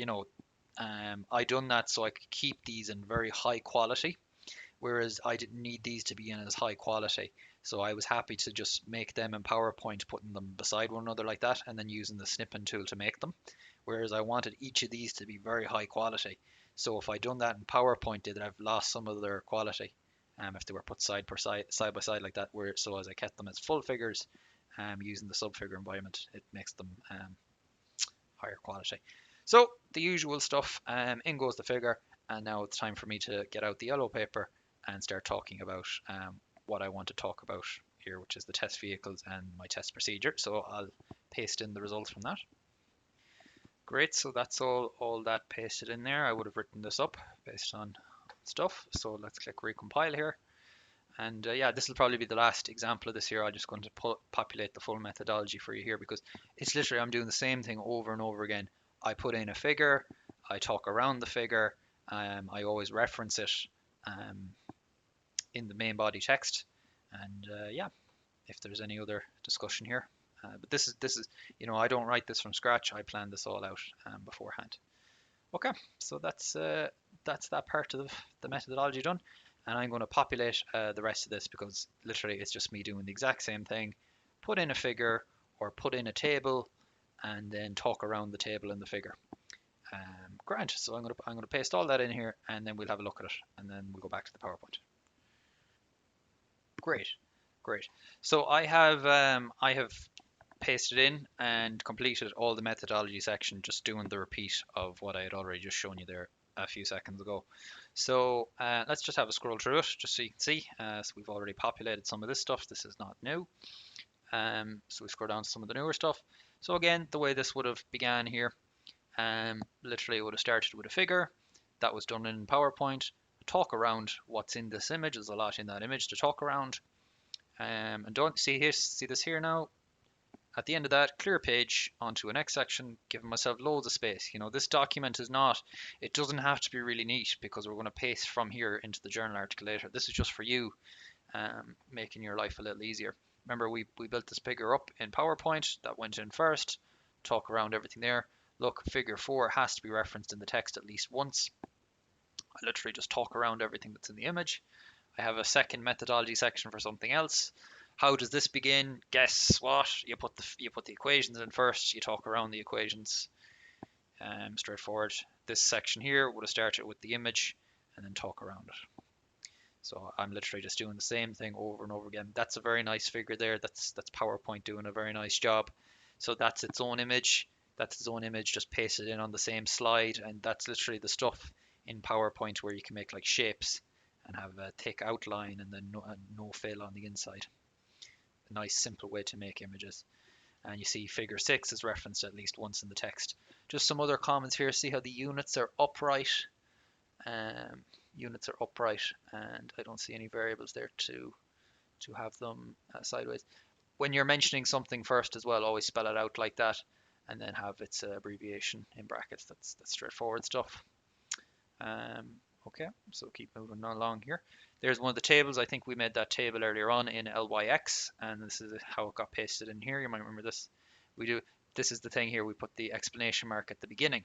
I done that so I could keep these in very high quality, whereas I didn't need these to be in as high quality. So I was happy to just make them in PowerPoint, putting them beside one another like that, and then using the snipping tool to make them. Whereas I wanted each of these to be very high quality. So if I'd done that in PowerPoint, they'd have lost some of their quality if they were put side by side like that. So as I kept them as full figures, using the subfigure environment, it makes them higher quality. So the usual stuff, in goes the figure, and now it's time for me to get out the yellow paper and start talking about what I want to talk about here, which is the test vehicles and my test procedure. So I'll paste in the results from that. Great, so that's all that pasted in there. I would have written this up based on stuff. So let's click recompile here. And yeah, this will probably be the last example of this here. I'm just going to populate the full methodology for you here, because it's literally, I'm doing the same thing over and over again. I put in a figure, I talk around the figure, I always reference it in the main body text. And yeah, if there's any other discussion here. But this is, I don't write this from scratch. I plan this all out beforehand. Okay, so that's that part of the methodology done, and I'm going to populate the rest of this, because literally it's just me doing the exact same thing. Put in a figure or put in a table, and then talk around the table and the figure. Grand. So I'm going to paste all that in here, and then we'll have a look at it, and then we'll go back to the PowerPoint. Great, great. So I have pasted in and completed all the methodology section, just doing the repeat of what I had already just shown you there a few seconds ago. So let's just have a scroll through it just so you can see. So we've already populated some of this stuff. This is not new. So we scroll down to some of the newer stuff. So again, the way this would have began here, literally it would have started with a figure that was done in PowerPoint. Talk around what's in this image. There's a lot in that image to talk around. And don't see this here now. At the end of that, clear page onto a next section, giving myself loads of space. This document it doesn't have to be really neat, because we're going to paste from here into the journal article later. This is just for you, making your life a little easier. Remember, we built this figure up in PowerPoint. That went in first. Talk around everything there. Look, figure 4 has to be referenced in the text at least once. I literally just talk around everything that's in the image. I have a second methodology section for something else. How does this begin? Guess what? You put the equations in first. You talk around the equations. Straightforward. This section here would have started with the image and then talk around it. So I'm literally just doing the same thing over and over again. That's a very nice figure there. That's PowerPoint doing a very nice job. So that's its own image. That's its own image just pasted in on the same slide, and that's literally the stuff in PowerPoint where you can make like shapes and have a thick outline and then no fill on the inside. A nice simple way to make images. And you see figure 6 is referenced at least once in the text. Just some other comments here. See how the units are upright. Units are upright, and I don't see any variables there to have them sideways. When you're mentioning something first as well, always spell it out like that, and then have its abbreviation in brackets. That's straightforward stuff. Okay, so keep moving along here. There's one of the tables. I think we made that table earlier on in LYX, and this is how it got pasted in here. You might remember this. This is the thing here. We put the exclamation mark at the beginning,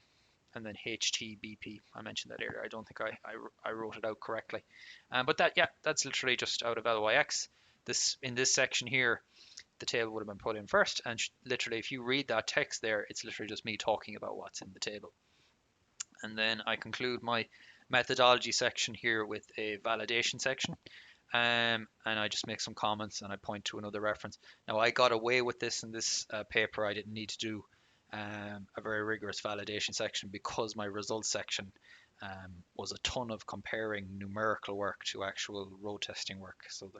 and then HTBP. I mentioned that earlier. I don't think I wrote it out correctly. But that's literally just out of LYX. In this section here, the table would have been put in first, and literally if you read that text there, it's literally just me talking about what's in the table. And then I conclude my methodology section here with a validation section. And I just make some comments and I point to another reference. Now I got away with this in this paper. I didn't need to do a very rigorous validation section because my results section was a ton of comparing numerical work to actual road testing work. So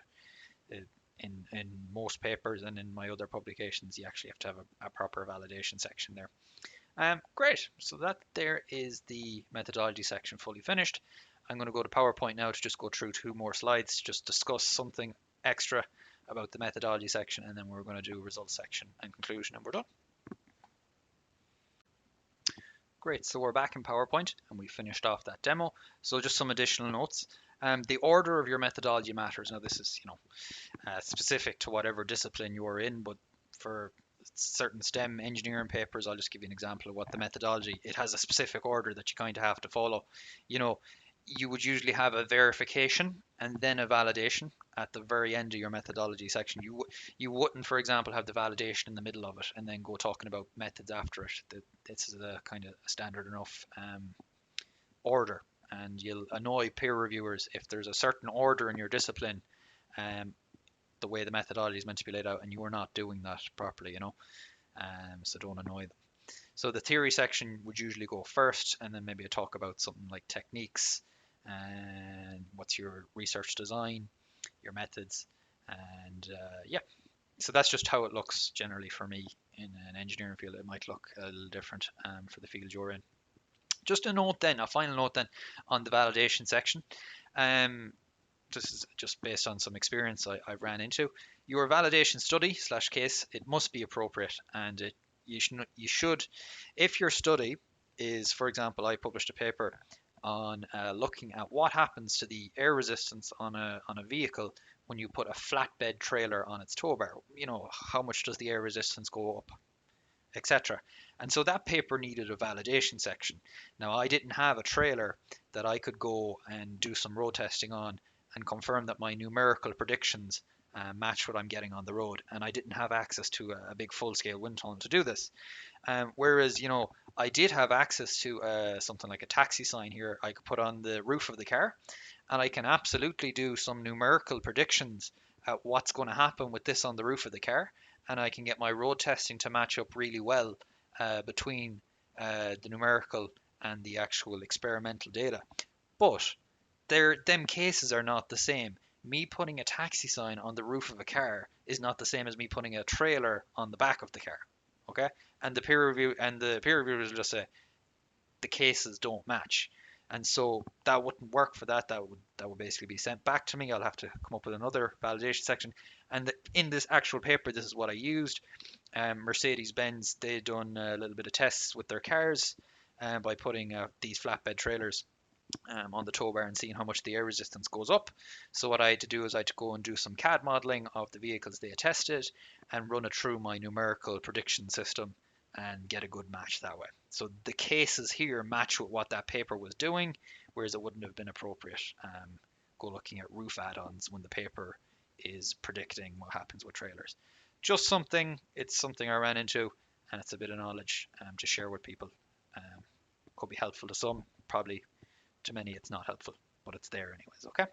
in most papers and in my other publications, you actually have to have a proper validation section there. Great, so that there is the methodology section fully finished. I'm going to go to PowerPoint now to just go through 2 more slides, just discuss something extra about the methodology section, and then we're going to do results section and conclusion, and we're done. Great, so we're back in PowerPoint, and we finished off that demo. So just some additional notes. The order of your methodology matters. Now this is, specific to whatever discipline you're in, but for certain STEM engineering papers, I'll just give you an example of what the methodology, it has a specific order that you kind of have to follow. You would usually have a verification and then a validation at the very end of your methodology section. You wouldn't, for example, have the validation in the middle of it and then go talking about methods after it. This is a kind of standard enough order, and you'll annoy peer reviewers if there's a certain order in your discipline, the way the methodology is meant to be laid out, and you are not doing that properly, so don't annoy them. So the theory section would usually go first, and then maybe a talk about something like techniques and what's your research design, your methods, and so that's just how it looks generally for me in an engineering field. It might look a little different for the field you're in. Just a final note then on the validation section. This is just based on some experience I ran into. Your validation study / case, it must be appropriate, and you should, if your study is, for example, I published a paper on looking at what happens to the air resistance on a vehicle when you put a flatbed trailer on its tow bar. How much does the air resistance go up, etc. And so that paper needed a validation section. Now I didn't have a trailer that I could go and do some road testing on and confirm that my numerical predictions match what I'm getting on the road, and I didn't have access to a big full-scale wind tunnel to do this. Whereas, I did have access to something like a taxi sign here I could put on the roof of the car, and I can absolutely do some numerical predictions at what's going to happen with this on the roof of the car, and I can get my road testing to match up really well between the numerical and the actual experimental data. But them cases are not the same. Me putting a taxi sign on the roof of a car is not the same as me putting a trailer on the back of the car. Okay? And the peer reviewers will just say the cases don't match. And so that wouldn't work for that. That would basically be sent back to me. I'll have to come up with another validation section. And in this actual paper, this is what I used. Mercedes-Benz, they'd done a little bit of tests with their cars by putting these flatbed trailers on the tow bar and seeing how much the air resistance goes up. So what I had to do is I had to go and do some CAD modeling of the vehicles they had tested and run it through my numerical prediction system and get a good match that way. So the cases here match with what that paper was doing, whereas it wouldn't have been appropriate go looking at roof add-ons when the paper is predicting what happens with trailers. It's something I ran into, and it's a bit of knowledge to share with people. Could be helpful to some, probably to many it's not helpful, but it's there anyways. Okay,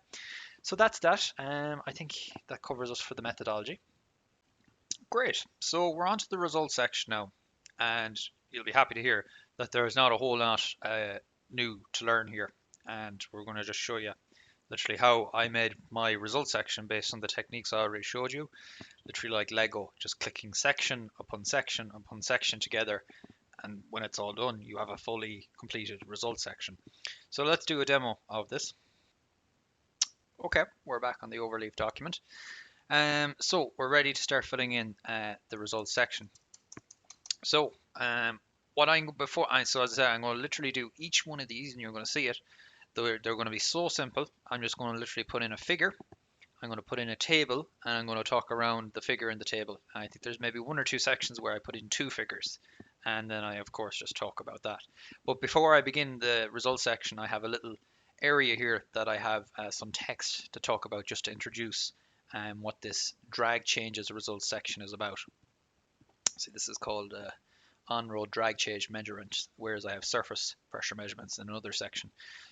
so that's that. I think that covers us for the methodology. Great. So we're on to the results section now, and you'll be happy to hear that there is not a whole lot new to learn here, and we're going to just show you literally how I made my results section based on the techniques I already showed you, literally like Lego, just clicking section upon section upon section together, and when it's all done, you have a fully completed results section. So let's do a demo of this. Okay, we're back on the overleaf document. So we're ready to start filling in the results section. So what I'm before I so as I say, I'm going to literally do each one of these, and you're going to see it. They're going to be so simple. I'm just going to literally put in a figure. I'm going to put in a table, and I'm going to talk around the figure in the table. I think there's maybe one or two sections where I put in two figures, and then I of course just talk about that. But before I begin the results section, I have a little area here that I have some text to talk about, just to introduce what this drag changes results section is about. See, this is called on-road drag change measurement, whereas I have surface pressure measurements in another section.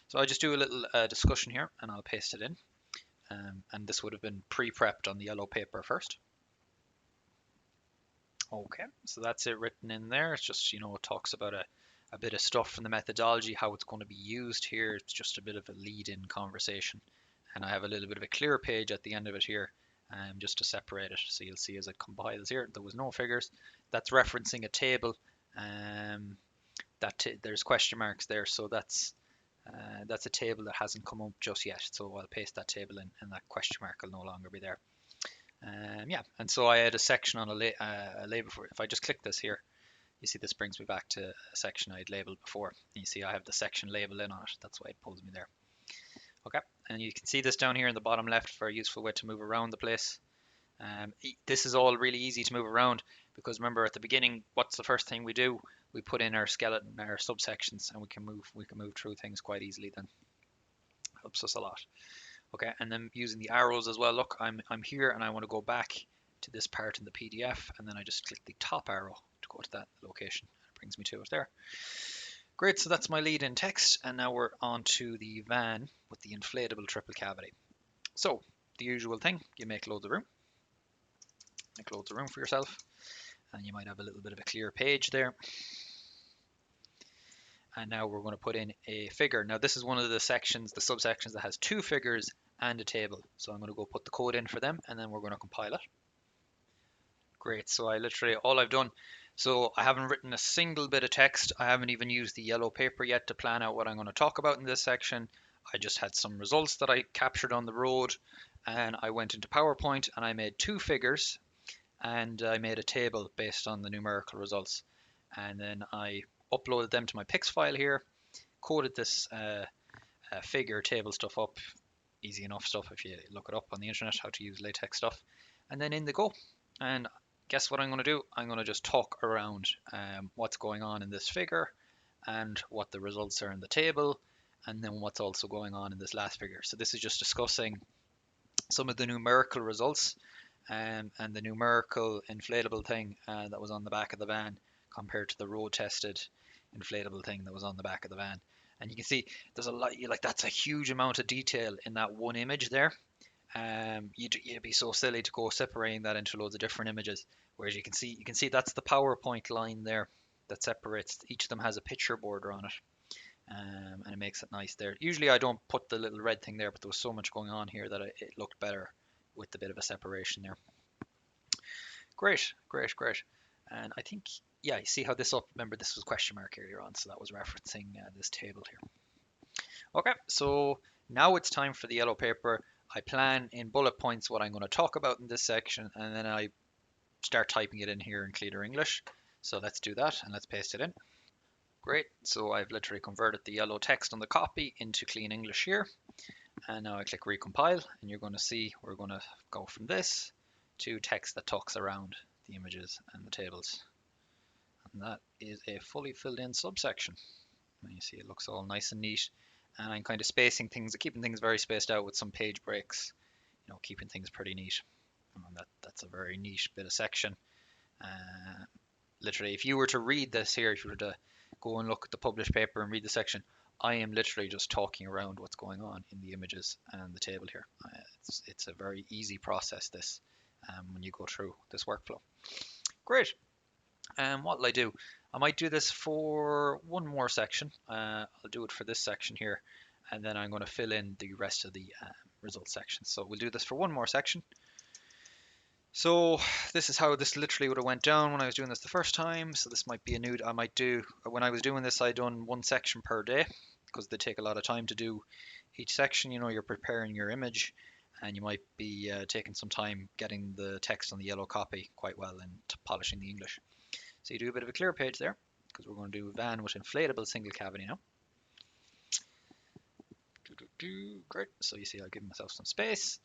So I just do a little discussion here, and I'll paste it in. And this would have been pre-prepped on the yellow paper first. Okay, so that's it written in there. It's just, it talks about a bit of stuff from the methodology, how it's going to be used here. It's just a bit of a lead-in conversation. And I have a little bit of a clear page at the end of it here, just to separate it. So you'll see as it compiles here, there was no figures. That's referencing a table. There's question marks there, so that's a table that hasn't come up just yet. So I'll paste that table in, and that question mark will no longer be there. Yeah, and so I had a section on a label for it. If I just click this here, you see this brings me back to a section I'd labeled before. And you see I have the section label in on it. That's why it pulls me there. Okay, and you can see this down here in the bottom left, very useful way to move around the place. This is all really easy to move around, because remember at the beginning, what's the first thing we do? We put in our skeleton, our subsections, and we can move through things quite easily. Then helps us a lot. Okay, and then using the arrows as well. Look, I'm here, and I want to go back to this part in the PDF, and then I just click the top arrow to go to that location. It brings me to it there. Great, so that's my lead in text, and now we're on to the van with the inflatable triple cavity. So the usual thing, you make loads of room. Make loads of room for yourself, and you might have a little bit of a clear page there. And now we're going to put in a figure. Now this is one of the sections, the subsections, that has two figures and a table. So I'm going to go put the code in for them, and then we're going to compile it. Great, so all I've done, so I haven't written a single bit of text. I haven't even used the yellow paper yet to plan out what I'm going to talk about in this section. I just had some results that I captured on the road, and I went into PowerPoint and I made two figures, and I made a table based on the numerical results. And then I uploaded them to my Pix file here, coded this figure table stuff up, easy enough stuff if you look it up on the internet, how to use LaTeX stuff, and then in they go. And guess what I'm going to do? I'm going to just talk around what's going on in this figure, and what the results are in the table, and then what's also going on in this last figure. So this is just discussing some of the numerical results and the numerical inflatable thing that was on the back of the van compared to the road tested inflatable thing that was on the back of the van. And you can see there's a lot, that's a huge amount of detail in that one image there. You'd be so silly to go separating that into loads of different images. Whereas you can see that's the PowerPoint line there that separates. Each of them has a picture border on it, and it makes it nice there. Usually I don't put the little red thing there, but there was so much going on here that it looked better with the bit of a separation there. Great. And I think, yeah, you see how this up. Remember, this was question mark earlier on, so that was referencing this table here. Okay, so now it's time for the yellow paper. I plan in bullet points what I'm going to talk about in this section, and then I start typing it in here in cleaner English. So let's do that, and let's paste it in. Great, so I've literally converted the yellow text on the copy into clean English here. And now I click recompile, and you're going to see we're going to go from this to text that talks around the images and the tables. And that is a fully filled in subsection. And you see it looks all nice and neat. And I'm kind of spacing things, keeping things very spaced out with some page breaks, keeping things pretty neat. And that's a very neat bit of section. Literally, if you were to read this here, if you were to go and look at the published paper and read the section. I am literally just talking around what's going on in the images and the table here. It's a very easy process, this, when you go through this workflow. Great. And what will I do? I might do this for one more section. I'll do it for this section here, and then I'm going to fill in the rest of the results section. So we'll do this for one more section. So this is how this literally would have went down when I was doing this the first time. So this might be a new, I might do, when I was doing this, I done one section per day because they take a lot of time to do each section. You know, you're preparing your image and you might be taking some time getting the text on the yellow copy quite well and polishing the English. So you do a bit of a clear page there because we're going to do van with inflatable single cavity now. Great. So you see I'll give myself some space.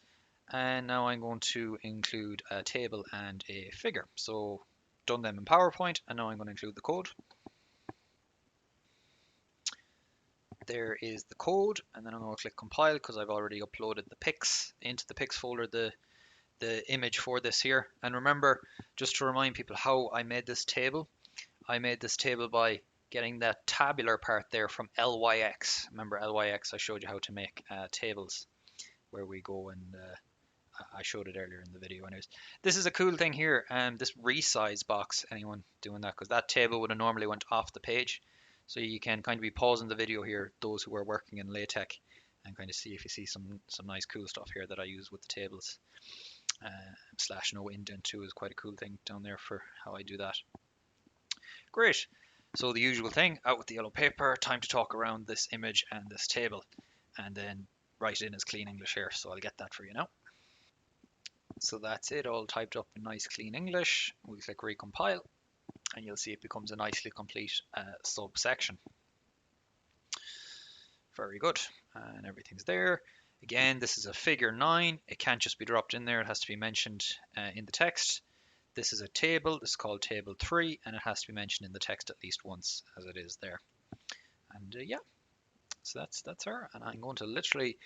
And now I'm going to include a table and a figure. So done them in PowerPoint, and now I'm going to include the code. There is the code, and then I'm going to click compile because I've already uploaded the pics into the pics folder, the image for this here. And remember, just to remind people how I made this table, I made this table by getting that tabular part there from LYX. Remember LYX, I showed you how to make tables where we go and I showed it earlier in the video anyways. This is a cool thing here, this resize box, anyone doing that, because that table would have normally went off the page. So you can kind of be pausing the video here, those who are working in LaTeX, and kind of see if you see some nice cool stuff here that I use with the tables. Slash no indent too is quite a cool thing down there for how I do that. Great. So the usual thing, out with the yellow paper, time to talk around this image and this table, and then write it in as clean English here. So I'll get that for you now. So that's it, all typed up in nice clean English. We'll click recompile and you'll see it becomes a nicely complete subsection. Very good, and everything's there. Again, this is a figure 9. It can't just be dropped in there, it has to be mentioned in the text. This is a table, this is called table 3, and it has to be mentioned in the text at least once, as it is there. And yeah, so that's her. And I'm going to literally,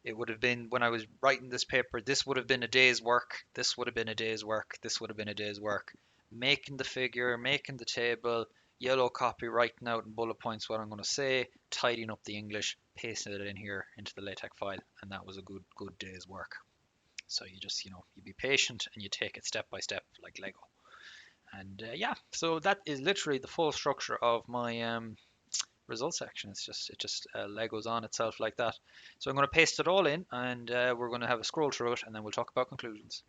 it would have been, when I was writing this paper, this would have been a day's work, this would have been a day's work, this would have been a day's work. Making the figure, making the table, yellow copy, writing out in bullet points what I'm going to say, tidying up the English, pasting it in here into the LaTeX file, and that was a good day's work. So you just, you be patient and you take it step by step like Lego. And yeah, so that is literally the full structure of my results section. It just Legos on itself like that. So I'm going to paste it all in, and we're going to have a scroll through it, and then we'll talk about conclusions.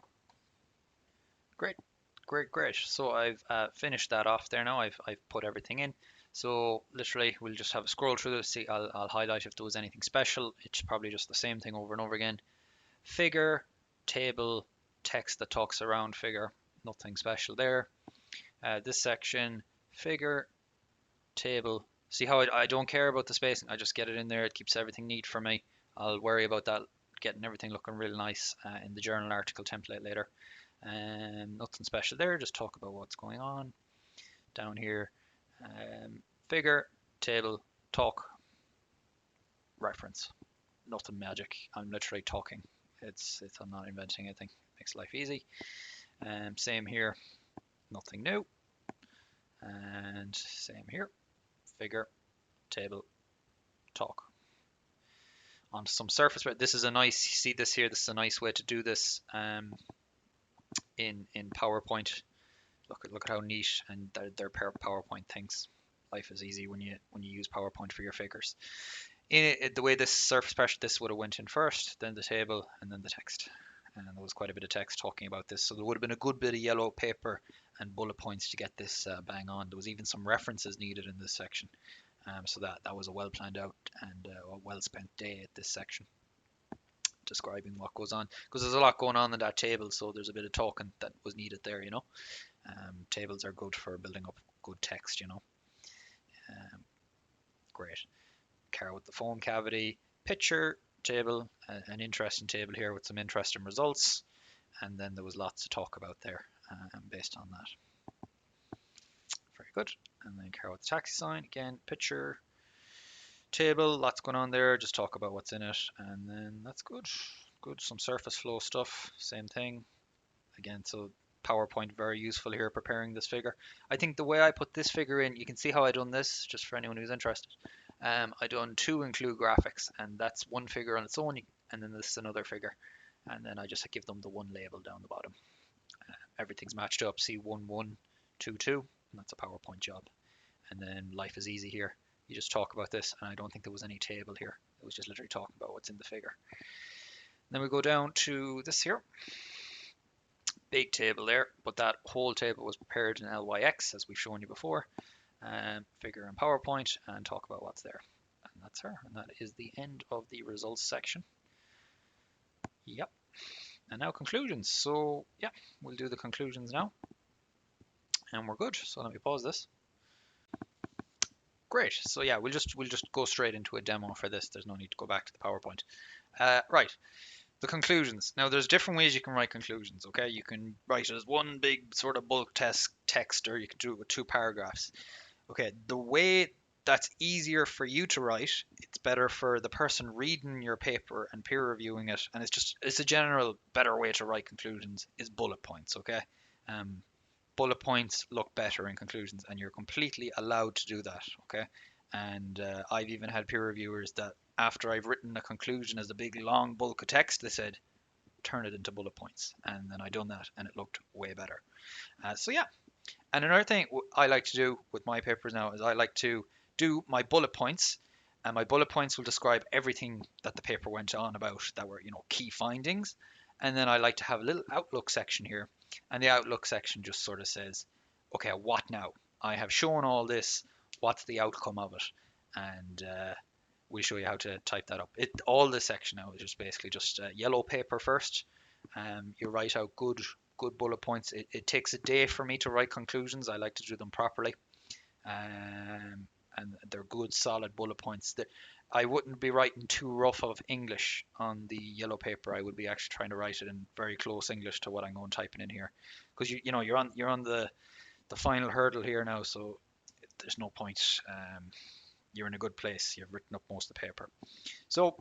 Great, great. So I've finished that off there now. I've put everything in. So literally, we'll just have a scroll through this. See, I'll highlight if there was anything special. It's probably just the same thing over and over again. Figure, table, text that talks around figure. Nothing special there. This section, figure, table. See how I don't care about the spacing. I just get it in there. It keeps everything neat for me. I'll worry about that, getting everything looking really nice in the journal article template later. Nothing special there. Just talk about what's going on. Down here, figure, table, talk, reference. Nothing magic. I'm literally talking. I'm not inventing anything. Makes life easy. Same here. Nothing new. And same here. Figure, table, talk. On some surface. This is a nice, see this here, this is a nice way to do this in PowerPoint. Look at how neat, and they're PowerPoint things. Life is easy when you use PowerPoint for your figures. The way this surface pressure, this would have went in first, then the table, and then the text. And there was quite a bit of text talking about this, so there would have been a good bit of yellow paper and bullet points to get this bang on. There was even some references needed in this section. So that was a well planned out and a well spent day at this section, describing what goes on, because there's a lot going on in that table, so there's a bit of talking that was needed there. Tables are good for building up good text. Great. Carry with the foam cavity, picture table, an interesting table here with some interesting results, and then there was lots to talk about there based on that. Very good. And then carry with the taxi sign, again, picture, table, lots going on there, just talk about what's in it, and then that's good. Some surface flow stuff, same thing. Again, so PowerPoint very useful here preparing this figure. I think the way I put this figure in, you can see how I done this, just for anyone who's interested. I done two include graphics, and that's one figure on its own, and then this is another figure, and then I just give them the one label down the bottom. Everything's matched up. See 1122, and that's a PowerPoint job. And then life is easy here. You just talk about this, and I don't think there was any table here. It was just literally talking about what's in the figure. Then we go down to this here. Big table there, but that whole table was prepared in LYX, as we've shown you before. Figure in PowerPoint and talk about what's there. And that's her, and that is the end of the results section. Yep. And now conclusions. So yeah, we'll do the conclusions now. And we're good. So let me pause this. Great. So yeah, we'll just go straight into a demo for this. There's no need to go back to the PowerPoint. Right. The conclusions. Now there's different ways you can write conclusions, okay? You can write it as one big sort of bulk text, or you can do it with 2 paragraphs. Okay, the way that's easier for you to write, it's better for the person reading your paper and peer reviewing it, and it's a general better way to write conclusions is bullet points, okay? Bullet points look better in conclusions, and you're completely allowed to do that, okay? And I've even had peer reviewers that after I've written a conclusion as a big long bulk of text, they said, turn it into bullet points. And then I done that and it looked way better. So yeah. And another thing I like to do with my papers now is I like to do my bullet points, and my bullet points will describe everything that the paper went on about that were, key findings. And then I like to have a little outlook section here. And the outlook section just sort of says, okay, what now? I have shown all this. What's the outcome of it? And we'll show you how to type that up. All this section now is just basically just yellow paper first. You write out good bullet points. It takes a day for me to write conclusions. I like to do them properly. And they're good, solid bullet points. I wouldn't be writing too rough of English on the yellow paper. I would be actually trying to write it in very close English to what I'm going typing in here, because you're on the final hurdle here now, so there's no point. You're in a good place. You've written up most of the paper. So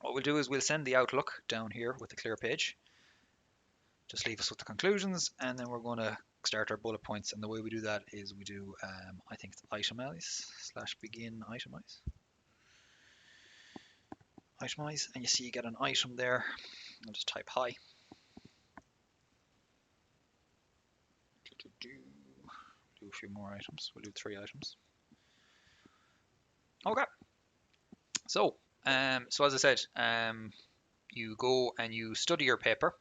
what we'll do is we'll send the Outlook down here with a clear page. Just leave us with the conclusions, and then we're going to start our bullet points. And the way we do that is we do, I think it's itemize/begin itemize. Itemize, and you see you get an item there. I'll just type hi. Do a few more items. We'll do 3 items. Okay. So as I said, you go and you study your paper.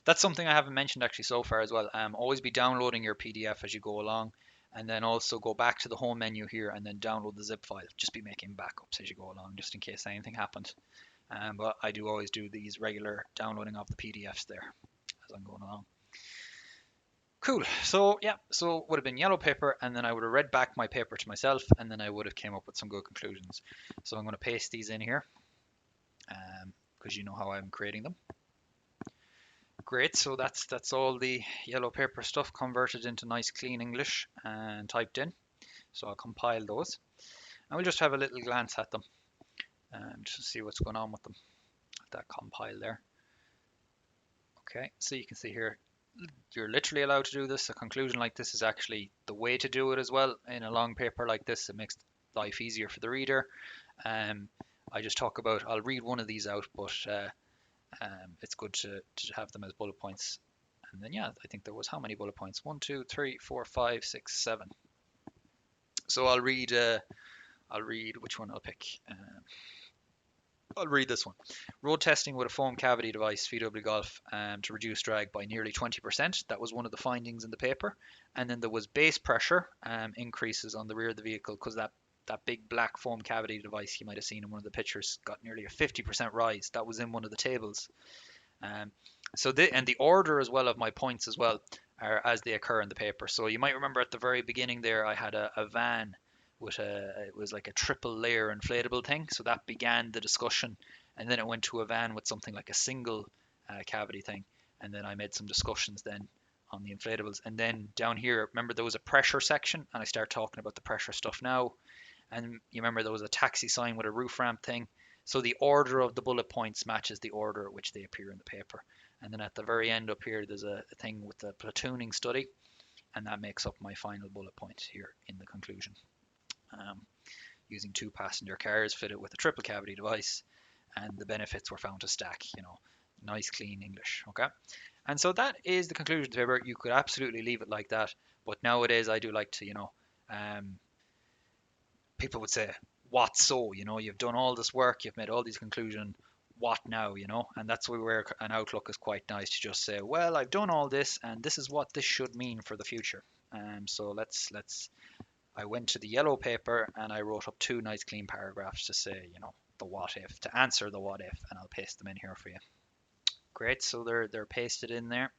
That's something I haven't mentioned actually so far as well. Always be downloading your PDF as you go along, and then also go back to the home menu here and then download the zip file. Just be making backups as you go along, just in case anything happened. But I do always do these regular downloading of the PDFs there as I'm going along. Cool. So yeah, so it would have been yellow paper, and then I would have read back my paper to myself, and then I would have came up with some good conclusions. So I'm going to paste these in here, because you know how I'm creating them. Great. So that's all the yellow paper stuff converted into nice clean English and typed in. So I'll compile those, and we'll just have a little glance at them, just to see what's going on with them. That compile there. Okay. So you can see here, you're literally allowed to do this. A conclusion like this is actually the way to do it as well. In a long paper like this, it makes life easier for the reader. I just talk about, I'll read one of these out, but it's good to have them as bullet points. And then yeah, I think there was how many bullet points? 1, 2, 3, 4, 5, 6, 7. So I'll read which one I'll pick. I'll read this one. Road testing with a foam cavity device, VW Golf, to reduce drag by nearly 20%. That was one of the findings in the paper. And then there was base pressure increases on the rear of the vehicle, because that big black foam cavity device you might have seen in one of the pictures got nearly a 50% rise. That was in one of the tables. And the order as well of my points as well are as they occur in the paper. So you might remember at the very beginning there, I had a van with it was like a triple layer inflatable thing. So that began the discussion, and then it went to a van with something like a single cavity thing. And then I made some discussions then on the inflatables. And then down here, remember there was a pressure section, and I start talking about the pressure stuff now. And you remember there was a taxi sign with a roof ramp thing. So the order of the bullet points matches the order at which they appear in the paper. And then at the very end up here, there's a thing with the platooning study, and that makes up my final bullet point here in the conclusion. Um, Using 2 passenger cars fitted with a triple cavity device, and the benefits were found to stack. Nice clean English. Okay, and so that is the conclusion of the paper. You could absolutely leave it like that, but nowadays I do like to, um, people would say, what so? You've done all this work, you've made all these conclusions, what now? And that's where an outlook is quite nice, to just say, well, I've done all this, and this is what this should mean for the future. So let's I went to the yellow paper and I wrote up 2 nice clean paragraphs to say, the what if, to answer the what if, and I'll paste them in here for you. Great, so they're pasted in there,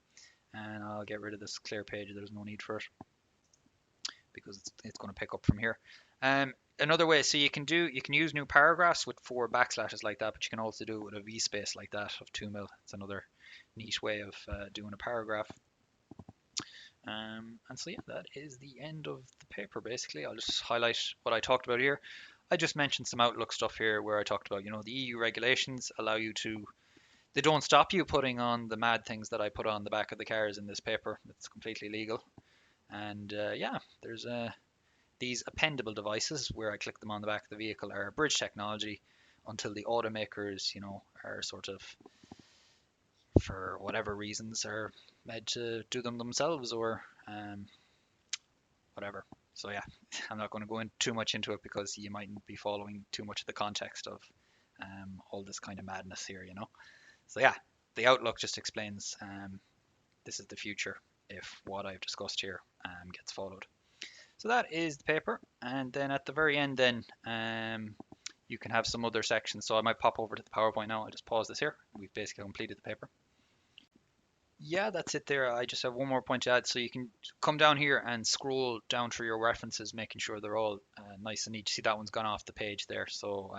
and I'll get rid of this clear page. There's no need for it because it's going to pick up from here. Another way, so you can use new paragraphs with 4 backslashes like that, but you can also do it with a V space like that of 2 mil. It's another neat way of doing a paragraph. And so yeah, that is the end of the paper basically. I'll just highlight what I talked about here. I just mentioned some Outlook stuff here where I talked about, the EU regulations allow you to, they don't stop you putting on the mad things that I put on the back of the cars in this paper. It's completely legal. And yeah, there's these appendable devices where I click them on the back of the vehicle are bridge technology until the automakers, are sort of, for whatever reasons, are made to do them themselves, or whatever. So yeah, I'm not going to go in too much into it because you mightn't be following too much of the context of all this kind of madness here. So yeah, the outlook just explains this is the future if what I've discussed here gets followed. So that is the paper, and then at the very end, then you can have some other sections. So I might pop over to the PowerPoint now. I'll just pause this here. We've basically completed the paper. Yeah, that's it there. I just have one more point to add. So you can come down here and scroll down through your references, making sure they're all nice and neat. See, that one's gone off the page there. So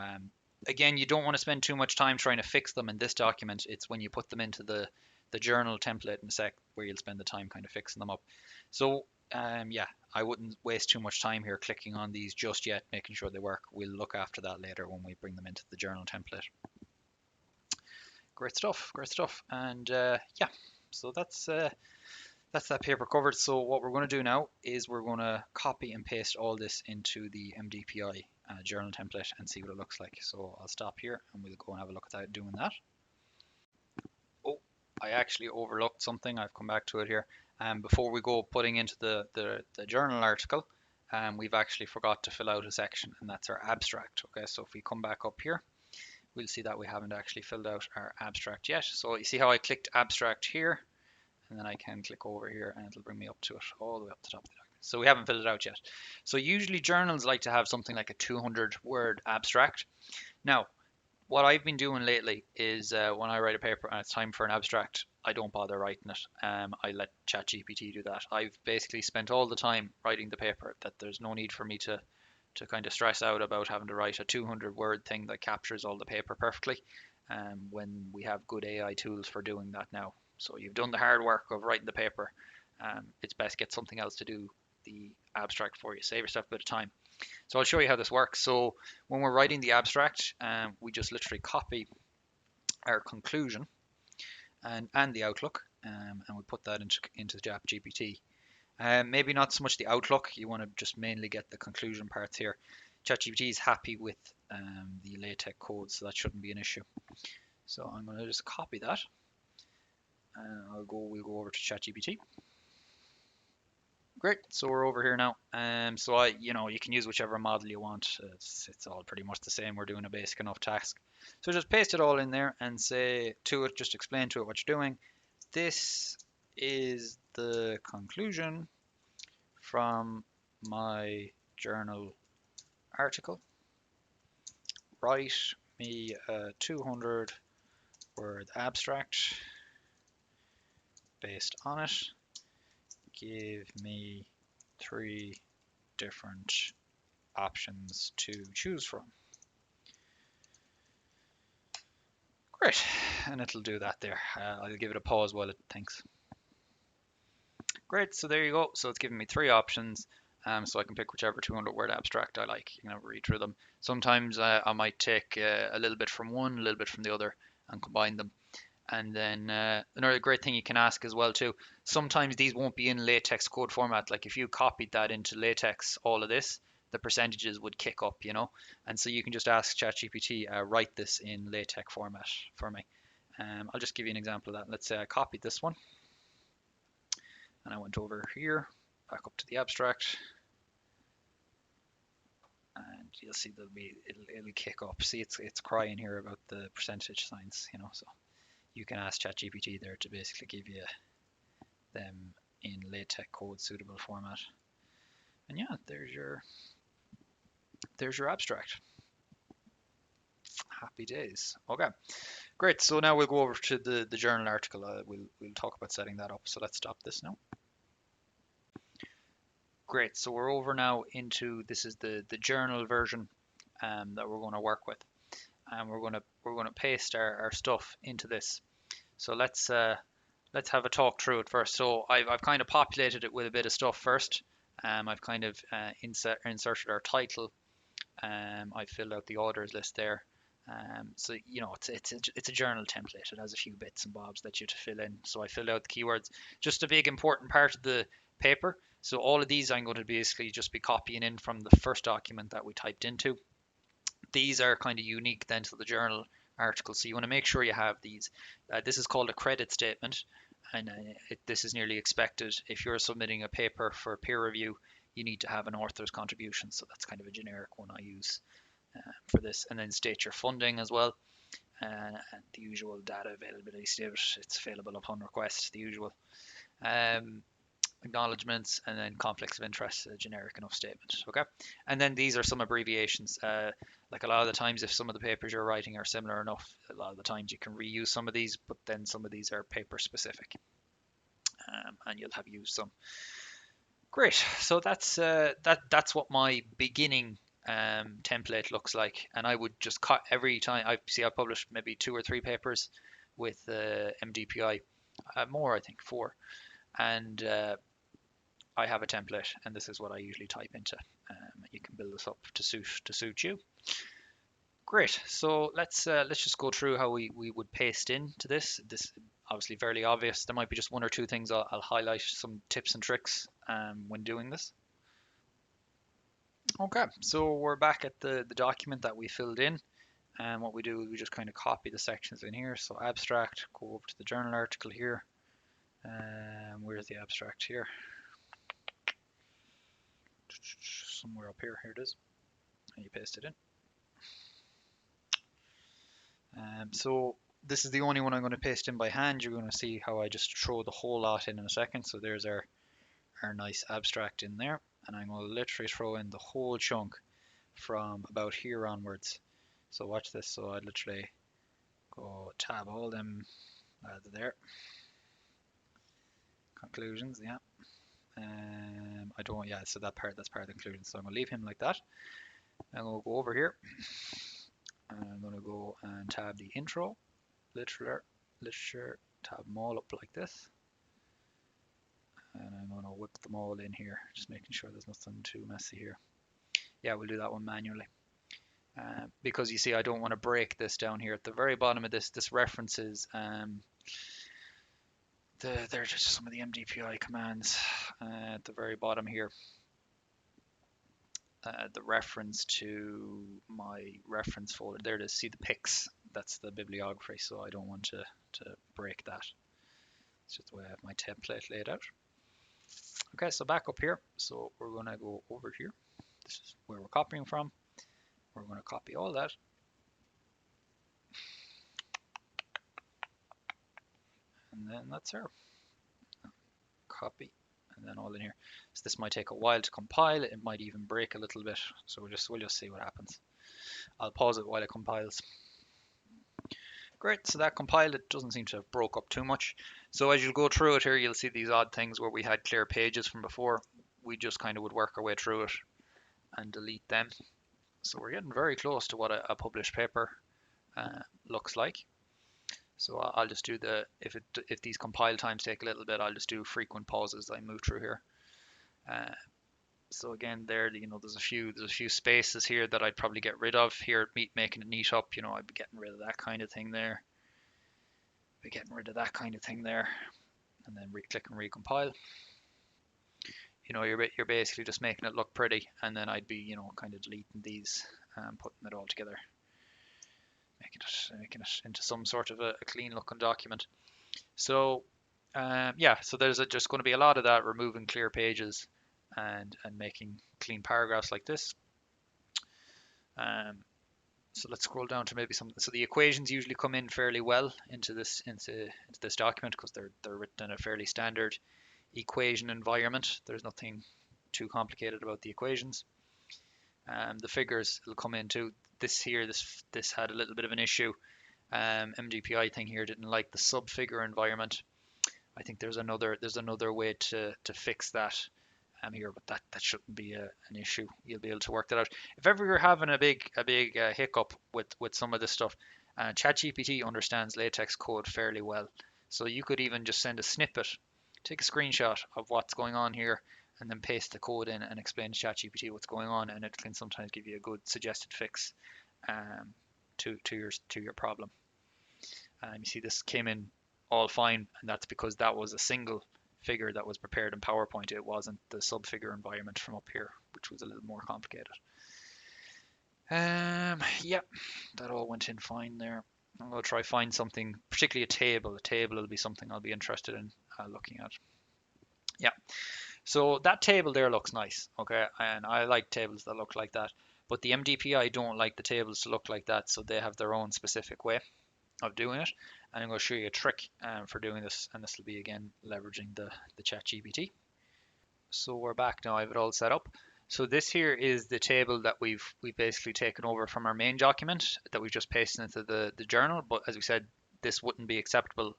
again, you don't want to spend too much time trying to fix them in this document. It's when you put them into the journal template in a sec where you'll spend the time kind of fixing them up. So yeah, I wouldn't waste too much time here clicking on these just yet, making sure they work. We'll look after that later when we bring them into the journal template. Great stuff, great stuff. And yeah, so that's that paper covered. So what we're going to do now is we're going to copy and paste all this into the MDPI journal template and see what it looks like. So I'll stop here and we'll go and have a look at that, doing that. Oh, I actually overlooked something. I've come back to it here. Before we go putting into the journal article, we've actually forgot to fill out a section, and that's our abstract. Okay, so if we come back up here, we'll see that we haven't actually filled out our abstract yet. So you see how I clicked abstract here, and then I can click over here and it'll bring me up to it, all the way up to the top of the document. So we haven't filled it out yet. So usually journals like to have something like a 200-word abstract. Now, what I've been doing lately is when I write a paper and it's time for an abstract, I don't bother writing it. I let ChatGPT do that. I've basically spent all the time writing the paper that there's no need for me to kind of stress out about having to write a 200-word thing that captures all the paper perfectly, when we have good AI tools for doing that now. So you've done the hard work of writing the paper. It's best get something else to do the abstract for you. Save yourself a bit of time. So I'll show you how this works. So when we're writing the abstract, we just literally copy our conclusion and the outlook, and we put that into ChatGPT. Maybe not so much the outlook. You want to just mainly get the conclusion parts here. ChatGPT is happy with the LaTeX code, so that shouldn't be an issue. So I'm going to just copy that. We'll go over to ChatGPT. Great, so we're over here now. So you can use whichever model you want. It's all pretty much the same. We're doing a basic enough task. So just paste it all in there and say to it, just explain to it what you're doing. This is the conclusion from my journal article. Write me a 200-word abstract based on it. Give me 3 different options to choose from. Great, and it'll do that there. I'll give it a pause while it thinks. Great, so there you go. So it's giving me 3 options, so I can pick whichever 200-word abstract I like. You can read through them. Sometimes I might take a little bit from one, a little bit from the other, and combine them. And then another great thing you can ask as well too, sometimes these won't be in latex code format. Like if you copied that into latex, all of this, the percentages would kick up, you know. And so you can just ask ChatGPT, write this in latex format for me. I'll just give you an example of that. Let's say I copied this one and I went over here, back up to the abstract, and you'll see it'll kick up. See, it's crying here about the percentage signs, you know. So you can ask ChatGPT there to basically give you them in LaTeX code suitable format. And yeah, there's your abstract. Happy days. Okay, great. So now we'll go over to the journal article. We'll talk about setting that up. So let's stop this now. Great. So we're over now into this is the journal version that we're going to work with, and we're gonna paste our stuff into this. So let's have a talk through it first. So I've kind of populated it with a bit of stuff first. I've kind of inserted our title. I filled out the authors list there. So you know it's a journal template. It has a few bits and bobs that you to fill in. So I filled out the keywords. Just a big important part of the paper. So all of these I'm going to basically just be copying in from the first document that we typed into. These are kind of unique then to the journal article. So you want to make sure you have these. This is called a credit statement, and this is nearly expected. If you're submitting a paper for peer review, you need to have an author's contribution. So that's kind of a generic one I use for this. And then state your funding as well. And the usual data availability statement. It's available upon request, the usual. Acknowledgements, and then conflicts of interest, a generic enough statement. Okay, and then these are some abbreviations. Like a lot of the times, if some of the papers you're writing are similar enough, a lot of the times you can reuse some of these, but then some of these are paper specific, and you'll have used some. Great. So that's what my beginning template looks like, and I would just cut every time. I published maybe 2 or 3 papers with MDPI, more I think 4, and I have a template, and this is what I usually type into. You can build this up to suit you. Great. So let's just go through how we would paste into this. This obviously fairly obvious. There might be just 1 or 2 things I'll highlight, some tips and tricks when doing this. Okay, so we're back at the document that we filled in, and what we do is we just kind of copy the sections in here. So abstract, go over to the journal article here. Where's the abstract here? Somewhere up here. Here it is. And you paste it in. So this is the only one I'm going to paste in by hand. You're going to see how I just throw the whole lot in a second. So there's our nice abstract in there. And I'm going to literally throw in the whole chunk from about here onwards. So watch this. So I literally go tab all them there. Conclusions, yeah. I don't, yeah, so that's part of the conclusion. So I'm going to leave him like that. I'm going to go over here. And I'm going to go and tab the intro, literature, tab them all up like this. And I'm going to whip them all in here, just making sure there's nothing too messy here. Yeah, we'll do that one manually. Because you see, I don't want to break this down here. At the very bottom of this references, there's just some of the MDPI commands at the very bottom here. The reference to my reference folder. There it is. See the pics. That's the bibliography. So I don't want to break that. It's just the way I have my template laid out. Okay, so back up here. So we're going to go over here. This is where we're copying from. We're going to copy all that. And then that's her. Copy. And then all in here. So this might take a while to compile. It might even break a little bit. So we'll just see what happens. I'll pause it while it compiles. Great, so that compiled. It doesn't seem to have broke up too much. So as you go through it here, you'll see these odd things where we had clear pages from before. We just kind of would work our way through it and delete them. So we're getting very close to what a published paper looks like. So I'll just do if these compile times take a little bit, I'll just do frequent pauses as I move through here. So again, there, there's a few spaces here that I'd probably get rid of here, making it neat up. I'd be getting rid of that kind of thing there. be getting rid of that kind of thing there, and then click and recompile. You're basically just making it look pretty, and then I'd be, kind of deleting these and putting it all together, making it into some sort of a clean looking document. So yeah, so there's just going to be a lot of that, removing clear pages and making clean paragraphs like this. So let's scroll down to maybe some. So the equations usually come in fairly well into this document because they're written in a fairly standard equation environment. There's nothing too complicated about the equations. The figures will come into this here. This had a little bit of an issue. MDPI thing here didn't like the sub-figure environment. I think there's another way to fix that here, but that shouldn't be an issue. You'll be able to work that out. If ever you're having a big hiccup with some of this stuff, ChatGPT understands LaTeX code fairly well, so you could even just send a snippet, take a screenshot of what's going on here, and then paste the code in and explain to ChatGPT what's going on, and it can sometimes give you a good suggested fix to your problem. You see this came in all fine, and that's because that was a single figure that was prepared in PowerPoint. It wasn't the sub-figure environment from up here, which was a little more complicated. Yeah, that all went in fine there. I'm going to try find something, particularly a table. A table will be something I'll be interested in looking at. Yeah, so that table there looks nice, okay, and I like tables that look like that. But the MDPI don't like the tables to look like that, so they have their own specific way of doing it. And I'm going to show you a trick for doing this, and this will be again leveraging the ChatGPT. So we're back now. I have it all set up. So this here is the table that we've basically taken over from our main document that we've just pasted into the journal. But as we said, this wouldn't be acceptable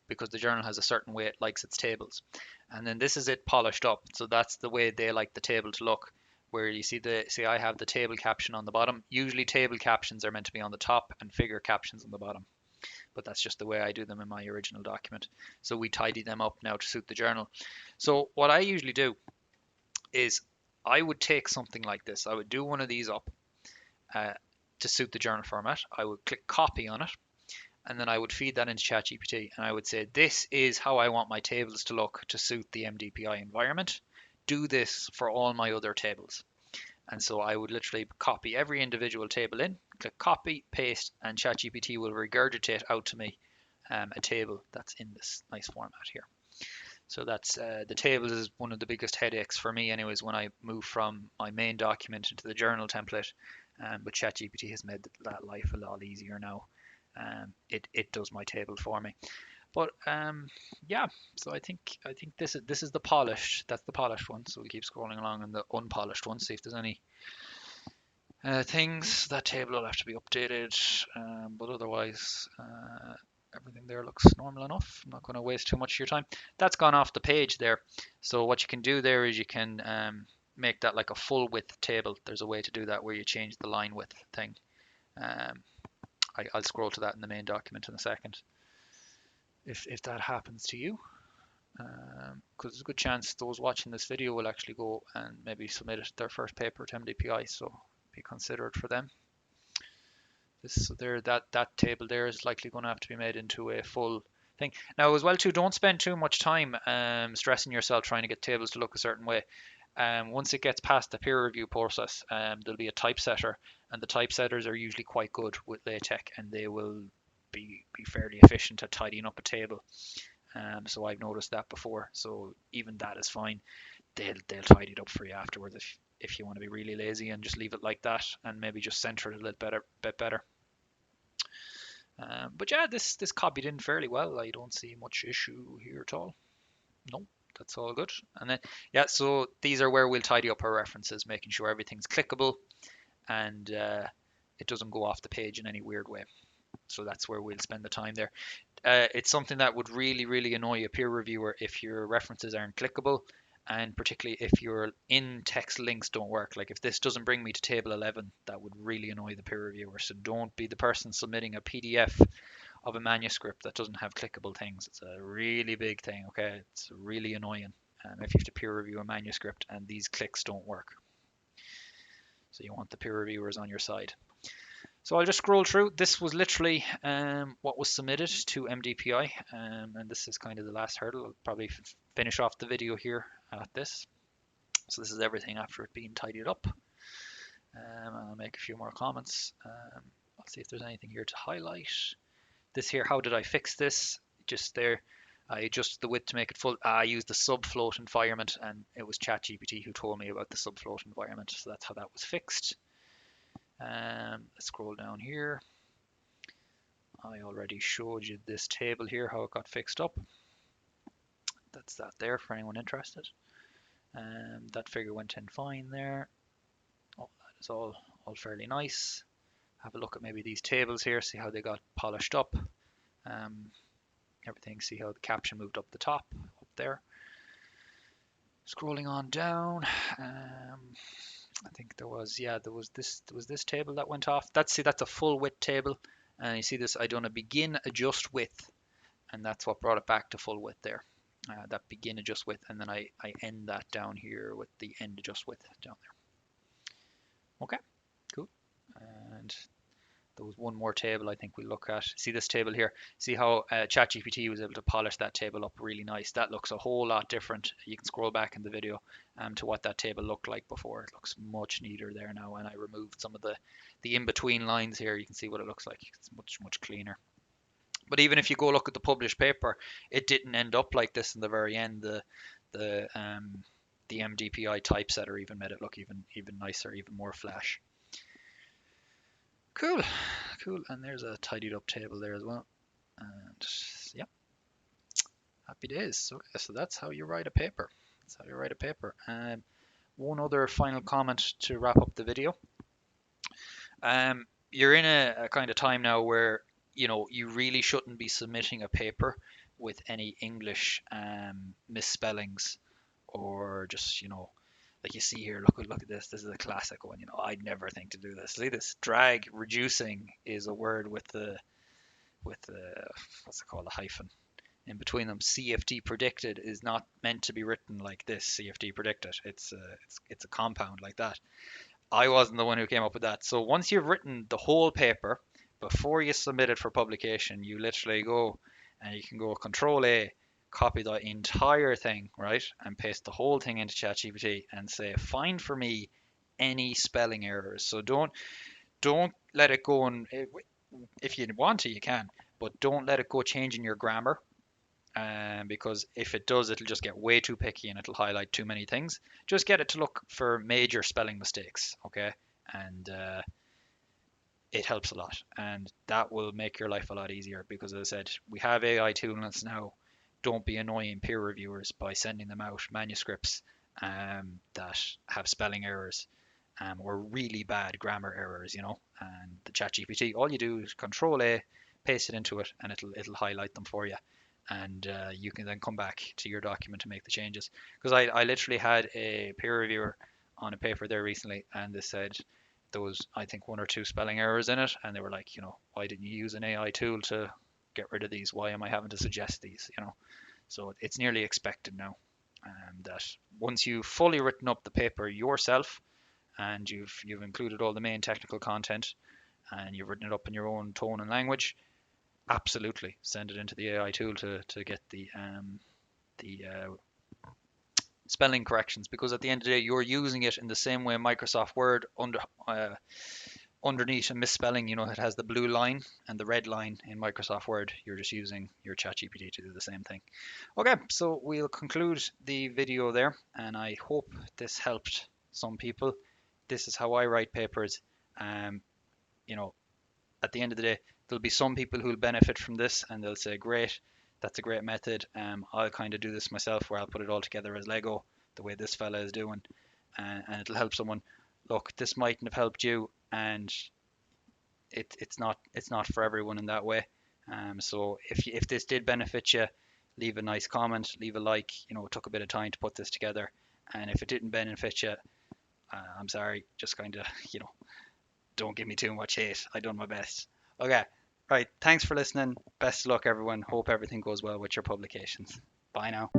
because the journal has a certain way it likes its tables. And then this is it polished up. So that's the way they like the table to look. Where you see I have the table caption on the bottom. Usually table captions are meant to be on the top and figure captions on the bottom. But that's just the way I do them in my original document. So we tidy them up now to suit the journal. So what I usually do is I would take something like this. I would do one of these up to suit the journal format. I would click copy on it, and then I would feed that into ChatGPT, and I would say, this is how I want my tables to look to suit the MDPI environment. Do this for all my other tables. And so I would literally copy every individual table in, click copy, paste, and ChatGPT will regurgitate out to me a table that's in this nice format here. So that's the tables is one of the biggest headaches for me anyways when I move from my main document into the journal template. But ChatGPT has made that life a lot easier now. It does my table for me. But yeah, so I think this is the polished. That's the polished one. So we'll keep scrolling along on the unpolished one, see if there's any things. That table will have to be updated, but otherwise everything there looks normal enough. I'm not going to waste too much of your time. That's gone off the page there. So what you can do there is you can make that like a full width table. There's a way to do that where you change the line width thing. I'll scroll to that in the main document in a second. If that happens to you, because there's a good chance those watching this video will actually go and maybe submit their first paper to MDPI, so be considered for them. So there, that table there is likely going to have to be made into a full thing. Now as well too, don't spend too much time stressing yourself trying to get tables to look a certain way. Once it gets past the peer review process, there'll be a typesetter, and the typesetters are usually quite good with LaTeX, and they will be fairly efficient at tidying up a table. So I've noticed that before. So even that is fine. They'll tidy it up for you afterwards if you want to be really lazy and just leave it like that and maybe just center it a little bit better. But yeah, this copied in fairly well. I don't see much issue here at all. No, that's all good. And then yeah, so these are where we'll tidy up our references, making sure everything's clickable and it doesn't go off the page in any weird way. So that's where we'll spend the time there. It's something that would really annoy a peer reviewer if your references aren't clickable, and particularly if your in-text links don't work. Like if this doesn't bring me to table 11, that would really annoy the peer reviewer. So don't be the person submitting a PDF of a manuscript that doesn't have clickable things. It's a really big thing, okay? It's really annoying if you have to peer review a manuscript and these clicks don't work. So you want the peer reviewers on your side. So I'll just scroll through. This was literally what was submitted to MDPI, and this is kind of the last hurdle. I'll probably finish off the video here at this. So this is everything after it being tidied up. I'll make a few more comments. I'll see if there's anything here to highlight. This here, how did I fix this? Just there, I adjusted the width to make it full. I used the subfloat environment, and it was ChatGPT who told me about the subfloat environment. So that's how that was fixed. Let's scroll down here. I already showed you this table here, how it got fixed up. That's that there for anyone interested. That figure went in fine there. Oh, that is all fairly nice. Have a look at maybe these tables here, see how they got polished up. Everything, see how the caption moved up the top, up there. Scrolling on down, I think there was this table that went off. That's a full width table, and you see this. I done a begin adjust width, and that's what brought it back to full width there. That begin adjust width, and then I end that down here with the end adjust width down there. Okay, cool. And there was one more table I think we look at. See this table here? See how ChatGPT was able to polish that table up really nice. That looks a whole lot different. You can scroll back in the video to what that table looked like before. It looks much neater there now, and I removed some of the in-between lines here. You can see what it looks like. It's much cleaner. But even if you go look at the published paper, it didn't end up like this in the very end. The MDPI typesetter even made it look even nicer, even more flash. Cool. And there's a tidied up table there as well. And yeah, happy days. So that's how you write a paper. One other final comment to wrap up the video. You're in a kind of time now where you really shouldn't be submitting a paper with any English misspellings, or just like you see here. Look at this. This is a classic one. I'd never think to do this. See this, drag reducing is a word with the what's it called, a hyphen in between them. CFD predicted is not meant to be written like this. CFD predicted. It's a compound like that. I wasn't the one who came up with that. So once you've written the whole paper, before you submit it for publication, you literally go and you can go Control A, copy the entire thing, right, and paste the whole thing into ChatGPT and say, find for me any spelling errors. So don't let it go, and if you want to, you can, but don't let it go changing your grammar. Because if it does, it'll just get way too picky and it'll highlight too many things. Just get it to look for major spelling mistakes, okay? And it helps a lot, and that will make your life a lot easier, because as I said, we have AI tools now. Don't be annoying peer reviewers by sending them out manuscripts that have spelling errors or really bad grammar errors, And the ChatGPT, all you do is Control A, paste it into it, and it'll highlight them for you. And you can then come back to your document to make the changes. Because I literally had a peer reviewer on a paper there recently, and they said there was, I think, one or two spelling errors in it, and they were like, why didn't you use an AI tool to get rid of these? Why am I having to suggest these? So it's nearly expected now, that once you've fully written up the paper yourself, and you've included all the main technical content, and you've written it up in your own tone and language, absolutely send it into the AI tool to get the spelling corrections, because at the end of the day, you're using it in the same way Microsoft Word underneath a misspelling, it has the blue line and the red line in Microsoft Word. You're just using your ChatGPT to do the same thing. Okay, so we'll conclude the video there, and I hope this helped some people. This is how I write papers. At the end of the day, there'll be some people who'll benefit from this, and they'll say, great, that's a great method. I'll kind of do this myself, where I'll put it all together as Lego, the way this fella is doing, and it'll help someone. Look, this mightn't have helped you, and it's not for everyone in that way. So if this did benefit you, leave a nice comment, leave a like. It took a bit of time to put this together, and if it didn't benefit you, I'm sorry. Just kind of don't give me too much hate. I done my best. Okay, right. Thanks for listening. Best of luck, everyone. Hope everything goes well with your publications. Bye now.